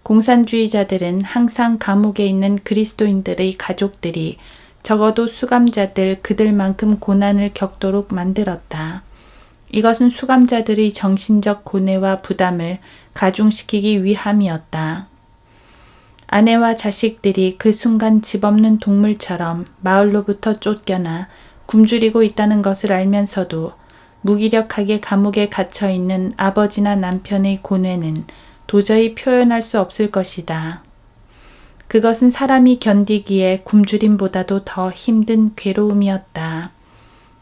공산주의자들은 항상 감옥에 있는 그리스도인들의 가족들이 적어도 수감자들 그들만큼 고난을 겪도록 만들었다. 이것은 수감자들의 정신적 고뇌와 부담을 가중시키기 위함이었다. 아내와 자식들이 그 순간 집 없는 동물처럼 마을로부터 쫓겨나 굶주리고 있다는 것을 알면서도 무기력하게 감옥에 갇혀 있는 아버지나 남편의 고뇌는 도저히 표현할 수 없을 것이다. 그것은 사람이 견디기에 굶주림보다도 더 힘든 괴로움이었다.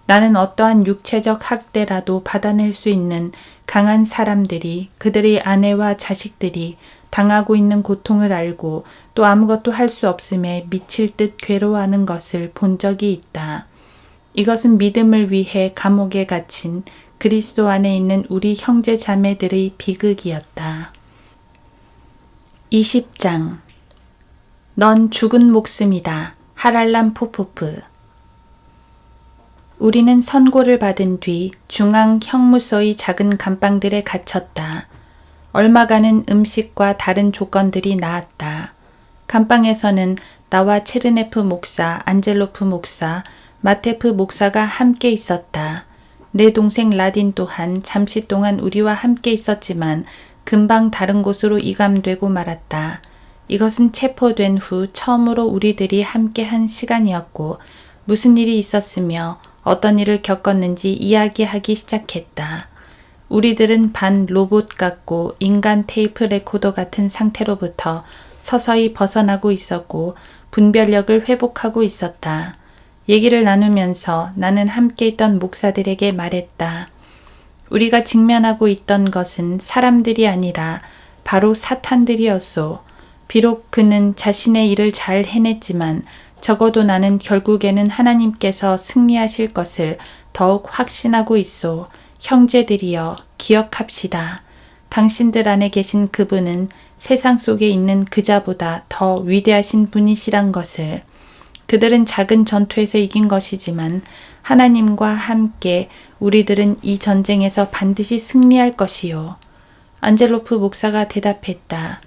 나는 어떠한 육체적 학대라도 받아낼 수 있는 강한 사람들이 그들의 아내와 자식들이 당하고 있는 고통을 알고 또 아무것도 할 수 없음에 미칠 듯 괴로워하는 것을 본 적이 있다. 이것은 믿음을 위해 감옥에 갇힌 그리스도 안에 있는 우리 형제 자매들의 비극이었다. 20장 넌 죽은 목숨이다. 하랄람 포포프. 우리는 선고를 받은 뒤 중앙 형무소의 작은 감방들에 갇혔다. 얼마간은 음식과 다른 조건들이 나았다. 감방에서는 나와 체르네프 목사, 안젤로프 목사, 마테프 목사가 함께 있었다. 내 동생 라딘 또한 잠시 동안 우리와 함께 있었지만 금방 다른 곳으로 이감되고 말았다. 이것은 체포된 후 처음으로 우리들이 함께한 시간이었고 무슨 일이 있었으며 어떤 일을 겪었는지 이야기하기 시작했다. 우리들은 반 로봇 같고 인간 테이프 레코더 같은 상태로부터 서서히 벗어나고 있었고 분별력을 회복하고 있었다. 얘기를 나누면서 나는 함께 있던 목사들에게 말했다. 우리가 직면하고 있던 것은 사람들이 아니라 바로 사탄들이었소. 비록 그는 자신의 일을 잘 해냈지만 적어도 나는 결국에는 하나님께서 승리하실 것을 더욱 확신하고 있소. 형제들이여 기억합시다. 당신들 안에 계신 그분은 세상 속에 있는 그자보다 더 위대하신 분이시란 것을. 그들은 작은 전투에서 이긴 것이지만 하나님과 함께 우리들은 이 전쟁에서 반드시 승리할 것이요. 안젤로프 목사가 대답했다.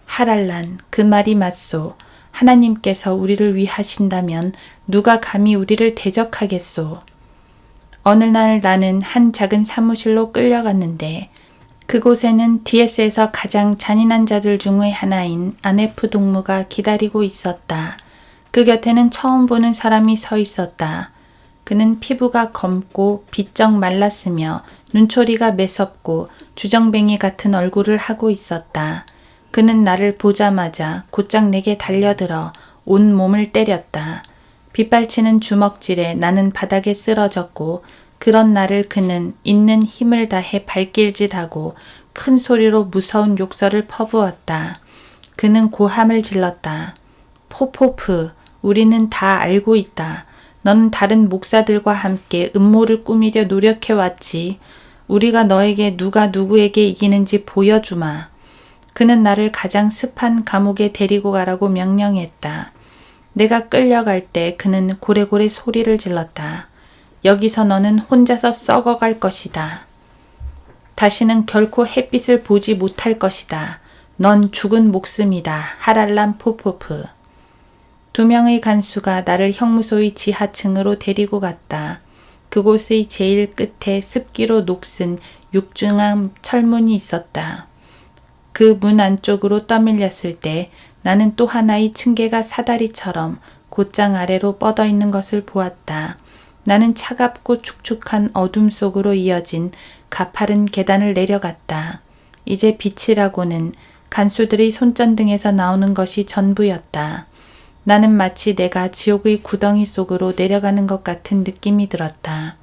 하랄란, 그 말이 맞소. 하나님께서 우리를 위하신다면 누가 감히 우리를 대적하겠소. 어느 날 나는 한 작은 사무실로 끌려갔는데 그곳에는 DS에서 가장 잔인한 자들 중의 하나인 아네프 동무가 기다리고 있었다. 그 곁에는 처음 보는 사람이 서 있었다. 그는 피부가 검고 비쩍 말랐으며 눈초리가 매섭고 주정뱅이 같은 얼굴을 하고 있었다. 그는 나를 보자마자 곧장 내게 달려들어 온 몸을 때렸다. 빗발치는 주먹질에 나는 바닥에 쓰러졌고 그런 나를 그는 있는 힘을 다해 발길짓하고 큰 소리로 무서운 욕설을 퍼부었다. 그는 고함을 질렀다. 포포프, 우리는 다 알고 있다. 너는 다른 목사들과 함께 음모를 꾸미려 노력해왔지. 우리가 너에게 누가 누구에게 이기는지 보여주마. 그는 나를 가장 습한 감옥에 데리고 가라고 명령했다. 내가 끌려갈 때 그는 고래고래 소리를 질렀다. 여기서 너는 혼자서 썩어갈 것이다. 다시는 결코 햇빛을 보지 못할 것이다. 넌 죽은 목숨이다. 하랄람 포포프. 2명의 간수가 나를 형무소의 지하층으로 데리고 갔다. 그곳의 제일 끝에 습기로 녹슨 육중한 철문이 있었다. 그 문 안쪽으로 떠밀렸을 때 나는 또 하나의 층계가 사다리처럼 곧장 아래로 뻗어 있는 것을 보았다. 나는 차갑고 축축한 어둠 속으로 이어진 가파른 계단을 내려갔다. 이제 빛이라고는 간수들의 손전등에서 나오는 것이 전부였다. 나는 마치 내가 지옥의 구덩이 속으로 내려가는 것 같은 느낌이 들었다.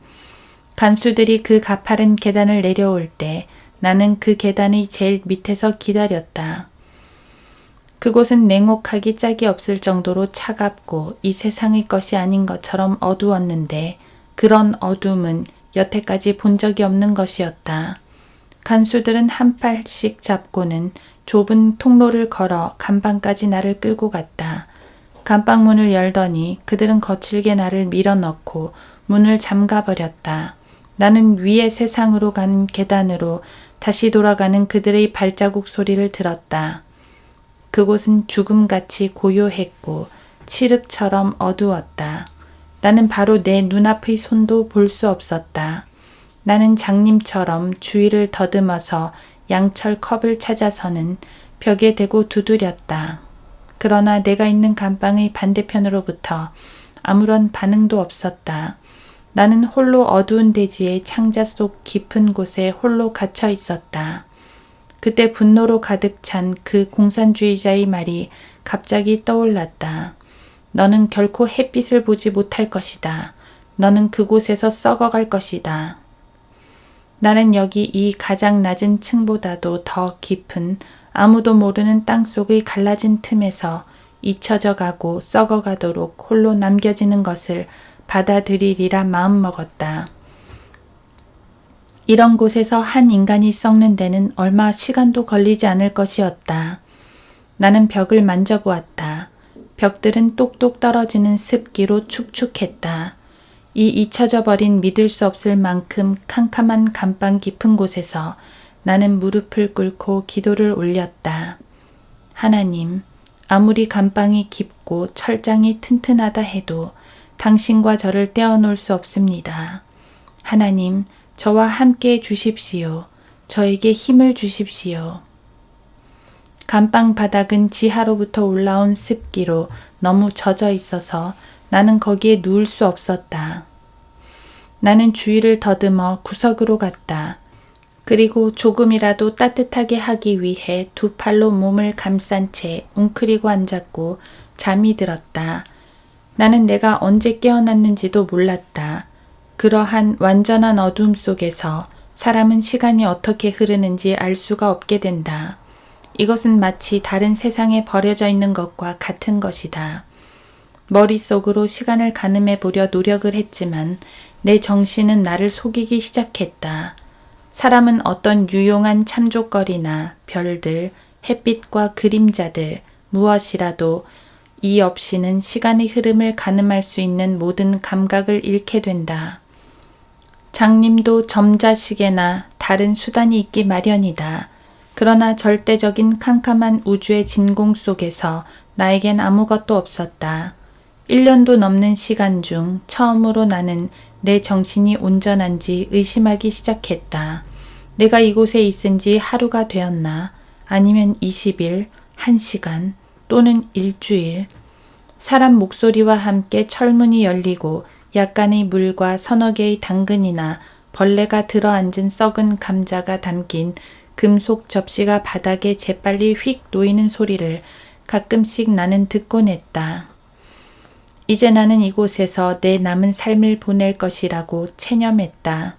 간수들이 그 가파른 계단을 내려올 때 나는 그 계단의 제일 밑에서 기다렸다. 그곳은 냉혹하기 짝이 없을 정도로 차갑고 이 세상의 것이 아닌 것처럼 어두웠는데 그런 어둠은 여태까지 본 적이 없는 것이었다. 간수들은 한 팔씩 잡고는 좁은 통로를 걸어 감방까지 나를 끌고 갔다. 감방문을 열더니 그들은 거칠게 나를 밀어넣고 문을 잠가버렸다. 나는 위의 세상으로 가는 계단으로 다시 돌아가는 그들의 발자국 소리를 들었다. 그곳은 죽음같이 고요했고 칠흑처럼 어두웠다. 나는 바로 내 눈앞의 손도 볼 수 없었다. 나는 장님처럼 주위를 더듬어서 양철 컵을 찾아서는 벽에 대고 두드렸다. 그러나 내가 있는 감방의 반대편으로부터 아무런 반응도 없었다. 나는 홀로 어두운 대지의 창자 속 깊은 곳에 홀로 갇혀 있었다. 그때 분노로 가득 찬 그 공산주의자의 말이 갑자기 떠올랐다. 너는 결코 햇빛을 보지 못할 것이다. 너는 그곳에서 썩어갈 것이다. 나는 여기 이 가장 낮은 층보다도 더 깊은 아무도 모르는 땅속의 갈라진 틈에서 잊혀져 가고 썩어가도록 홀로 남겨지는 것을 받아들이리라 마음먹었다. 이런 곳에서 한 인간이 썩는 데는 얼마 시간도 걸리지 않을 것이었다. 나는 벽을 만져보았다. 벽들은 똑똑 떨어지는 습기로 축축했다. 이 잊혀져 버린 믿을 수 없을 만큼 캄캄한 감방 깊은 곳에서 나는 무릎을 꿇고 기도를 올렸다. 하나님, 아무리 감방이 깊고 철장이 튼튼하다 해도 당신과 저를 떼어놓을 수 없습니다. 하나님, 저와 함께 해 주십시오. 저에게 힘을 주십시오. 감방 바닥은 지하로부터 올라온 습기로 너무 젖어 있어서 나는 거기에 누울 수 없었다. 나는 주위를 더듬어 구석으로 갔다. 그리고 조금이라도 따뜻하게 하기 위해 두 팔로 몸을 감싼 채 웅크리고 앉았고 잠이 들었다. 나는 내가 언제 깨어났는지도 몰랐다. 그러한 완전한 어둠 속에서 사람은 시간이 어떻게 흐르는지 알 수가 없게 된다. 이것은 마치 다른 세상에 버려져 있는 것과 같은 것이다. 머릿속으로 시간을 가늠해 보려 노력을 했지만 내 정신은 나를 속이기 시작했다. 사람은 어떤 유용한 참조거리나 별들, 햇빛과 그림자들, 무엇이라도 이 없이는 시간의 흐름을 가늠할 수 있는 모든 감각을 잃게 된다. 장님도 점자식에나 다른 수단이 있기 마련이다. 그러나 절대적인 캄캄한 우주의 진공 속에서 나에겐 아무것도 없었다. 1년도 넘는 시간 중 처음으로 나는 내 정신이 온전한지 의심하기 시작했다. 내가 이곳에 있은 지 하루가 되었나? 아니면 20일, 1시간 또는 일주일? 사람 목소리와 함께 철문이 열리고 약간의 물과 서너 개의 당근이나 벌레가 들어앉은 썩은 감자가 담긴 금속 접시가 바닥에 재빨리 휙 놓이는 소리를 가끔씩 나는 듣곤 했다. 이제 나는 이곳에서 내 남은 삶을 보낼 것이라고 체념했다.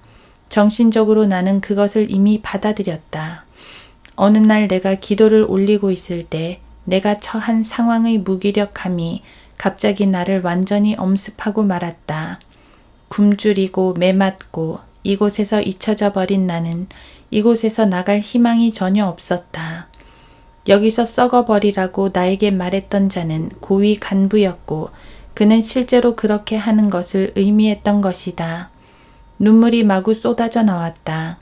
정신적으로 나는 그것을 이미 받아들였다. 어느 날 내가 기도를 올리고 있을 때 내가 처한 상황의 무기력함이 갑자기 나를 완전히 엄습하고 말았다. 굶주리고 메맞고 이곳에서 잊혀져 버린 나는 이곳에서 나갈 희망이 전혀 없었다. 여기서 썩어버리라고 나에게 말했던 자는 고위 간부였고 그는 실제로 그렇게 하는 것을 의미했던 것이다. 눈물이 마구 쏟아져 나왔다.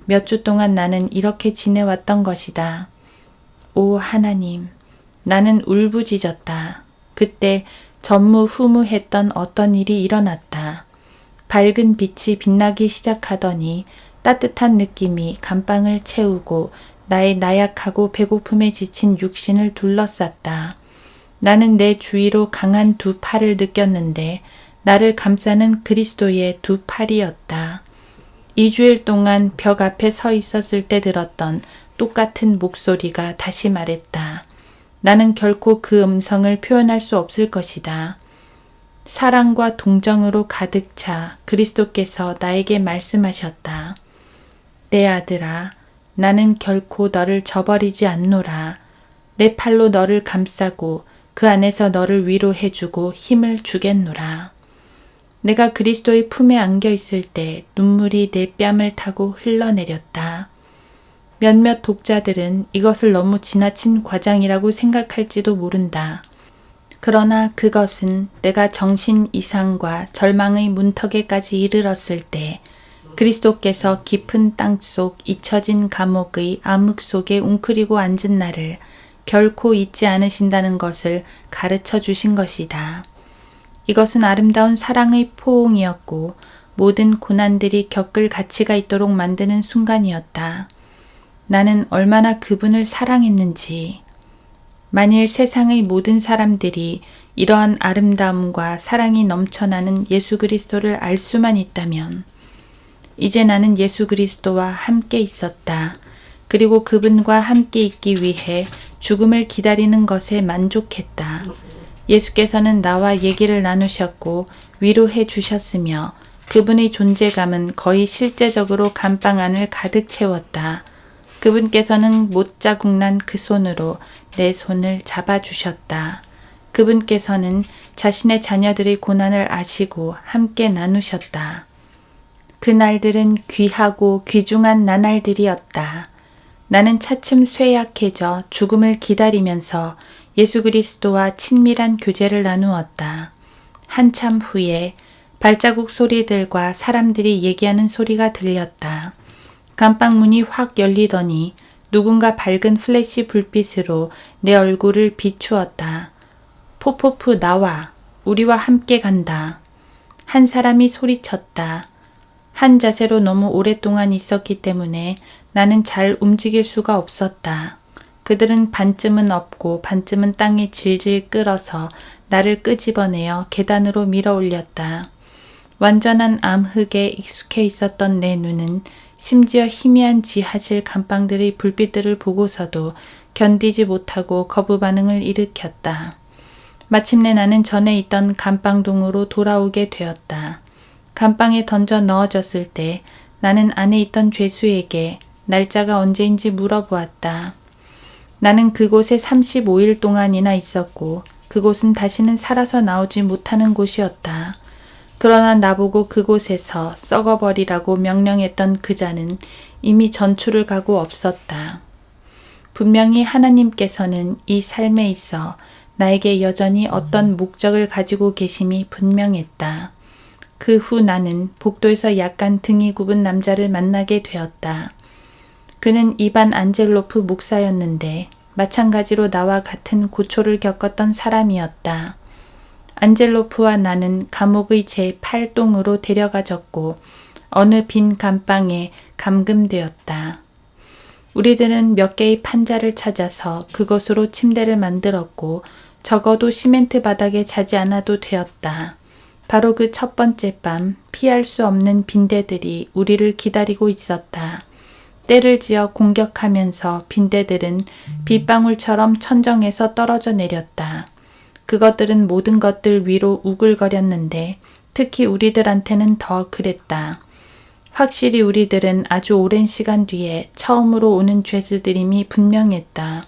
몇 주 동안 나는 이렇게 지내왔던 것이다. 오 하나님, 나는 울부짖었다. 그때 전무후무했던 어떤 일이 일어났다. 밝은 빛이 빛나기 시작하더니 따뜻한 느낌이 감방을 채우고 나의 나약하고 배고픔에 지친 육신을 둘러쌌다. 나는 내 주위로 강한 두 팔을 느꼈는데 나를 감싸는 그리스도의 두 팔이었다. 2주일 동안 벽 앞에 서 있었을 때 들었던 똑같은 목소리가 다시 말했다. 나는 결코 그 음성을 표현할 수 없을 것이다. 사랑과 동정으로 가득 차 그리스도께서 나에게 말씀하셨다. 내 아들아, 나는 결코 너를 저버리지 않노라. 내 팔로 너를 감싸고 그 안에서 너를 위로해주고 힘을 주겠노라. 내가 그리스도의 품에 안겨 있을 때 눈물이 내 뺨을 타고 흘러내렸다. 몇몇 독자들은 이것을 너무 지나친 과장이라고 생각할지도 모른다. 그러나 그것은 내가 정신 이상과 절망의 문턱에까지 이르렀을 때 그리스도께서 깊은 땅속 잊혀진 감옥의 암흑 속에 웅크리고 앉은 나를 결코 잊지 않으신다는 것을 가르쳐 주신 것이다. 이것은 아름다운 사랑의 포옹이었고 모든 고난들이 겪을 가치가 있도록 만드는 순간이었다. 나는 얼마나 그분을 사랑했는지. 만일 세상의 모든 사람들이 이러한 아름다움과 사랑이 넘쳐나는 예수 그리스도를 알 수만 있다면 이제 나는 예수 그리스도와 함께 있었다. 그리고 그분과 함께 있기 위해 죽음을 기다리는 것에 만족했다. 예수께서는 나와 얘기를 나누셨고 위로해 주셨으며 그분의 존재감은 거의 실제적으로 감방 안을 가득 채웠다. 그분께서는 못자국 난 그 손으로 내 손을 잡아주셨다. 그분께서는 자신의 자녀들의 고난을 아시고 함께 나누셨다. 그날들은 귀하고 귀중한 나날들이었다. 나는 차츰 쇠약해져 죽음을 기다리면서 예수 그리스도와 친밀한 교제를 나누었다. 한참 후에 발자국 소리들과 사람들이 얘기하는 소리가 들렸다. 감방문이 확 열리더니 누군가 밝은 플래시 불빛으로 내 얼굴을 비추었다. 포포프 나와. 우리와 함께 간다. 한 사람이 소리쳤다. 한 자세로 너무 오랫동안 있었기 때문에 나는 잘 움직일 수가 없었다. 그들은 반쯤은 엎고 반쯤은 땅에 질질 끌어서 나를 끄집어내어 계단으로 밀어 올렸다. 완전한 암흑에 익숙해 있었던 내 눈은 심지어 희미한 지하실 감방들의 불빛들을 보고서도 견디지 못하고 거부 반응을 일으켰다. 마침내 나는 전에 있던 감방동으로 돌아오게 되었다. 감방에 던져 넣어졌을 때 나는 안에 있던 죄수에게 날짜가 언제인지 물어보았다. 나는 그곳에 35일 동안이나 있었고 그곳은 다시는 살아서 나오지 못하는 곳이었다. 그러나 나보고 그곳에서 썩어버리라고 명령했던 그 자는 이미 전출을 가고 없었다. 분명히 하나님께서는 이 삶에 있어 나에게 여전히 어떤 목적을 가지고 계심이 분명했다. 그 후 나는 복도에서 약간 등이 굽은 남자를 만나게 되었다. 그는 이반 안젤로프 목사였는데 마찬가지로 나와 같은 고초를 겪었던 사람이었다. 안젤로프와 나는 감옥의 제8동으로 데려가졌고 어느 빈 감방에 감금되었다. 우리들은 몇 개의 판자를 찾아서 그것으로 침대를 만들었고 적어도 시멘트 바닥에 자지 않아도 되었다. 바로 그 첫 번째 밤 피할 수 없는 빈대들이 우리를 기다리고 있었다. 때를 지어 공격하면서 빈대들은 빗방울처럼 천정에서 떨어져 내렸다. 그것들은 모든 것들 위로 우글거렸는데 특히 우리들한테는 더 그랬다. 확실히 우리들은 아주 오랜 시간 뒤에 처음으로 오는 죄수들임이 분명했다.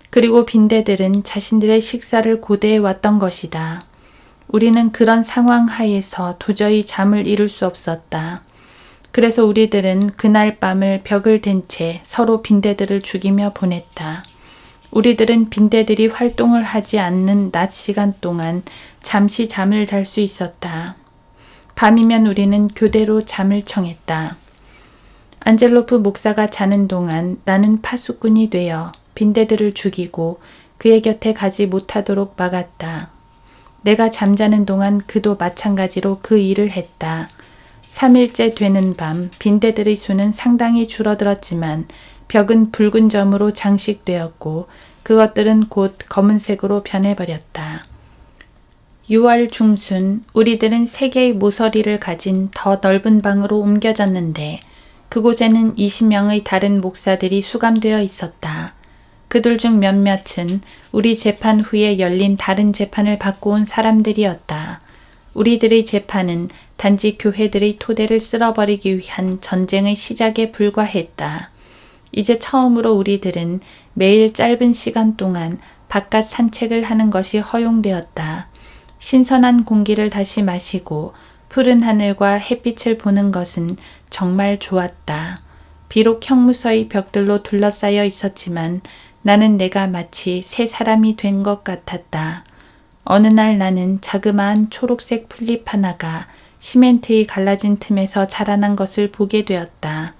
그리고 빈대들은 자신들의 식사를 고대해 왔던 것이다. 우리는 그런 상황 하에서 도저히 잠을 이룰 수 없었다. 그래서 우리들은 그날 밤을 벽을 댄 채 서로 빈대들을 죽이며 보냈다. 우리들은 빈대들이 활동을 하지 않는 낮 시간 동안 잠시 잠을 잘 수 있었다. 밤이면 우리는 교대로 잠을 청했다. 안젤로프 목사가 자는 동안 나는 파수꾼이 되어 빈대들을 죽이고 그의 곁에 가지 못하도록 막았다. 내가 잠자는 동안 그도 마찬가지로 그 일을 했다. 3일째 되는 밤 빈대들의 수는 상당히 줄어들었지만 벽은 붉은 점으로 장식되었고 그것들은 곧 검은색으로 변해버렸다. 6월 중순 우리들은 3개의 모서리를 가진 더 넓은 방으로 옮겨졌는데 그곳에는 20명의 다른 목사들이 수감되어 있었다. 그들 중 몇몇은 우리 재판 후에 열린 다른 재판을 받고 온 사람들이었다. 우리들의 재판은 단지 교회들의 토대를 쓸어버리기 위한 전쟁의 시작에 불과했다. 이제 처음으로 우리들은 매일 짧은 시간 동안 바깥 산책을 하는 것이 허용되었다. 신선한 공기를 다시 마시고 푸른 하늘과 햇빛을 보는 것은 정말 좋았다. 비록 형무소의 벽들로 둘러싸여 있었지만 나는 내가 마치 새 사람이 된 것 같았다. 어느 날 나는 자그마한 초록색 풀잎 하나가 시멘트의 갈라진 틈에서 자라난 것을 보게 되었다.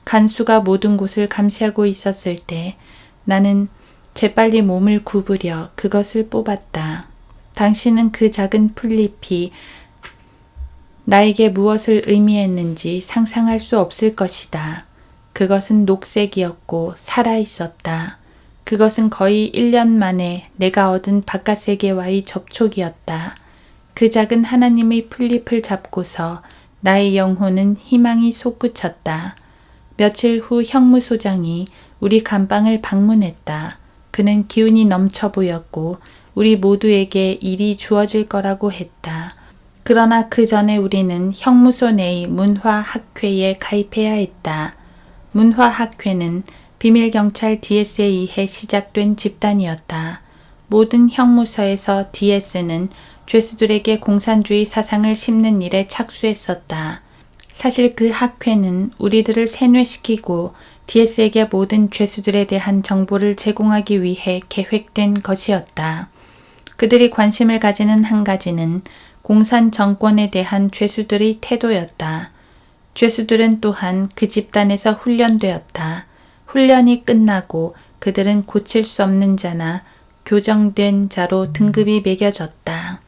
간수가 모든 곳을 감시하고 있었을 때 나는 재빨리 몸을 구부려 그것을 뽑았다. 당신은 그 작은 풀잎이 나에게 무엇을 의미했는지 상상할 수 없을 것이다. 그것은 녹색이었고 살아있었다. 그것은 거의 1년 만에 내가 얻은 바깥 세계와의 접촉이었다. 그 작은 하나님의 풀잎을 잡고서 나의 영혼은 희망이 솟구쳤다. 며칠 후 형무소장이 우리 감방을 방문했다. 그는 기운이 넘쳐 보였고 우리 모두에게 일이 주어질 거라고 했다. 그러나 그 전에 우리는 형무소 내의 문화학회에 가입해야 했다. 문화학회는 비밀경찰 DS에 의해 시작된 집단이었다. 모든 형무소에서 DS는 죄수들에게 공산주의 사상을 심는 일에 착수했었다. 사실 그 학회는 우리들을 세뇌시키고 DS에게 모든 죄수들에 대한 정보를 제공하기 위해 계획된 것이었다. 그들이 관심을 가지는 한 가지는 공산 정권에 대한 죄수들의 태도였다. 죄수들은 또한 그 집단에서 훈련되었다. 훈련이 끝나고 그들은 고칠 수 없는 자나 교정된 자로 등급이 매겨졌다.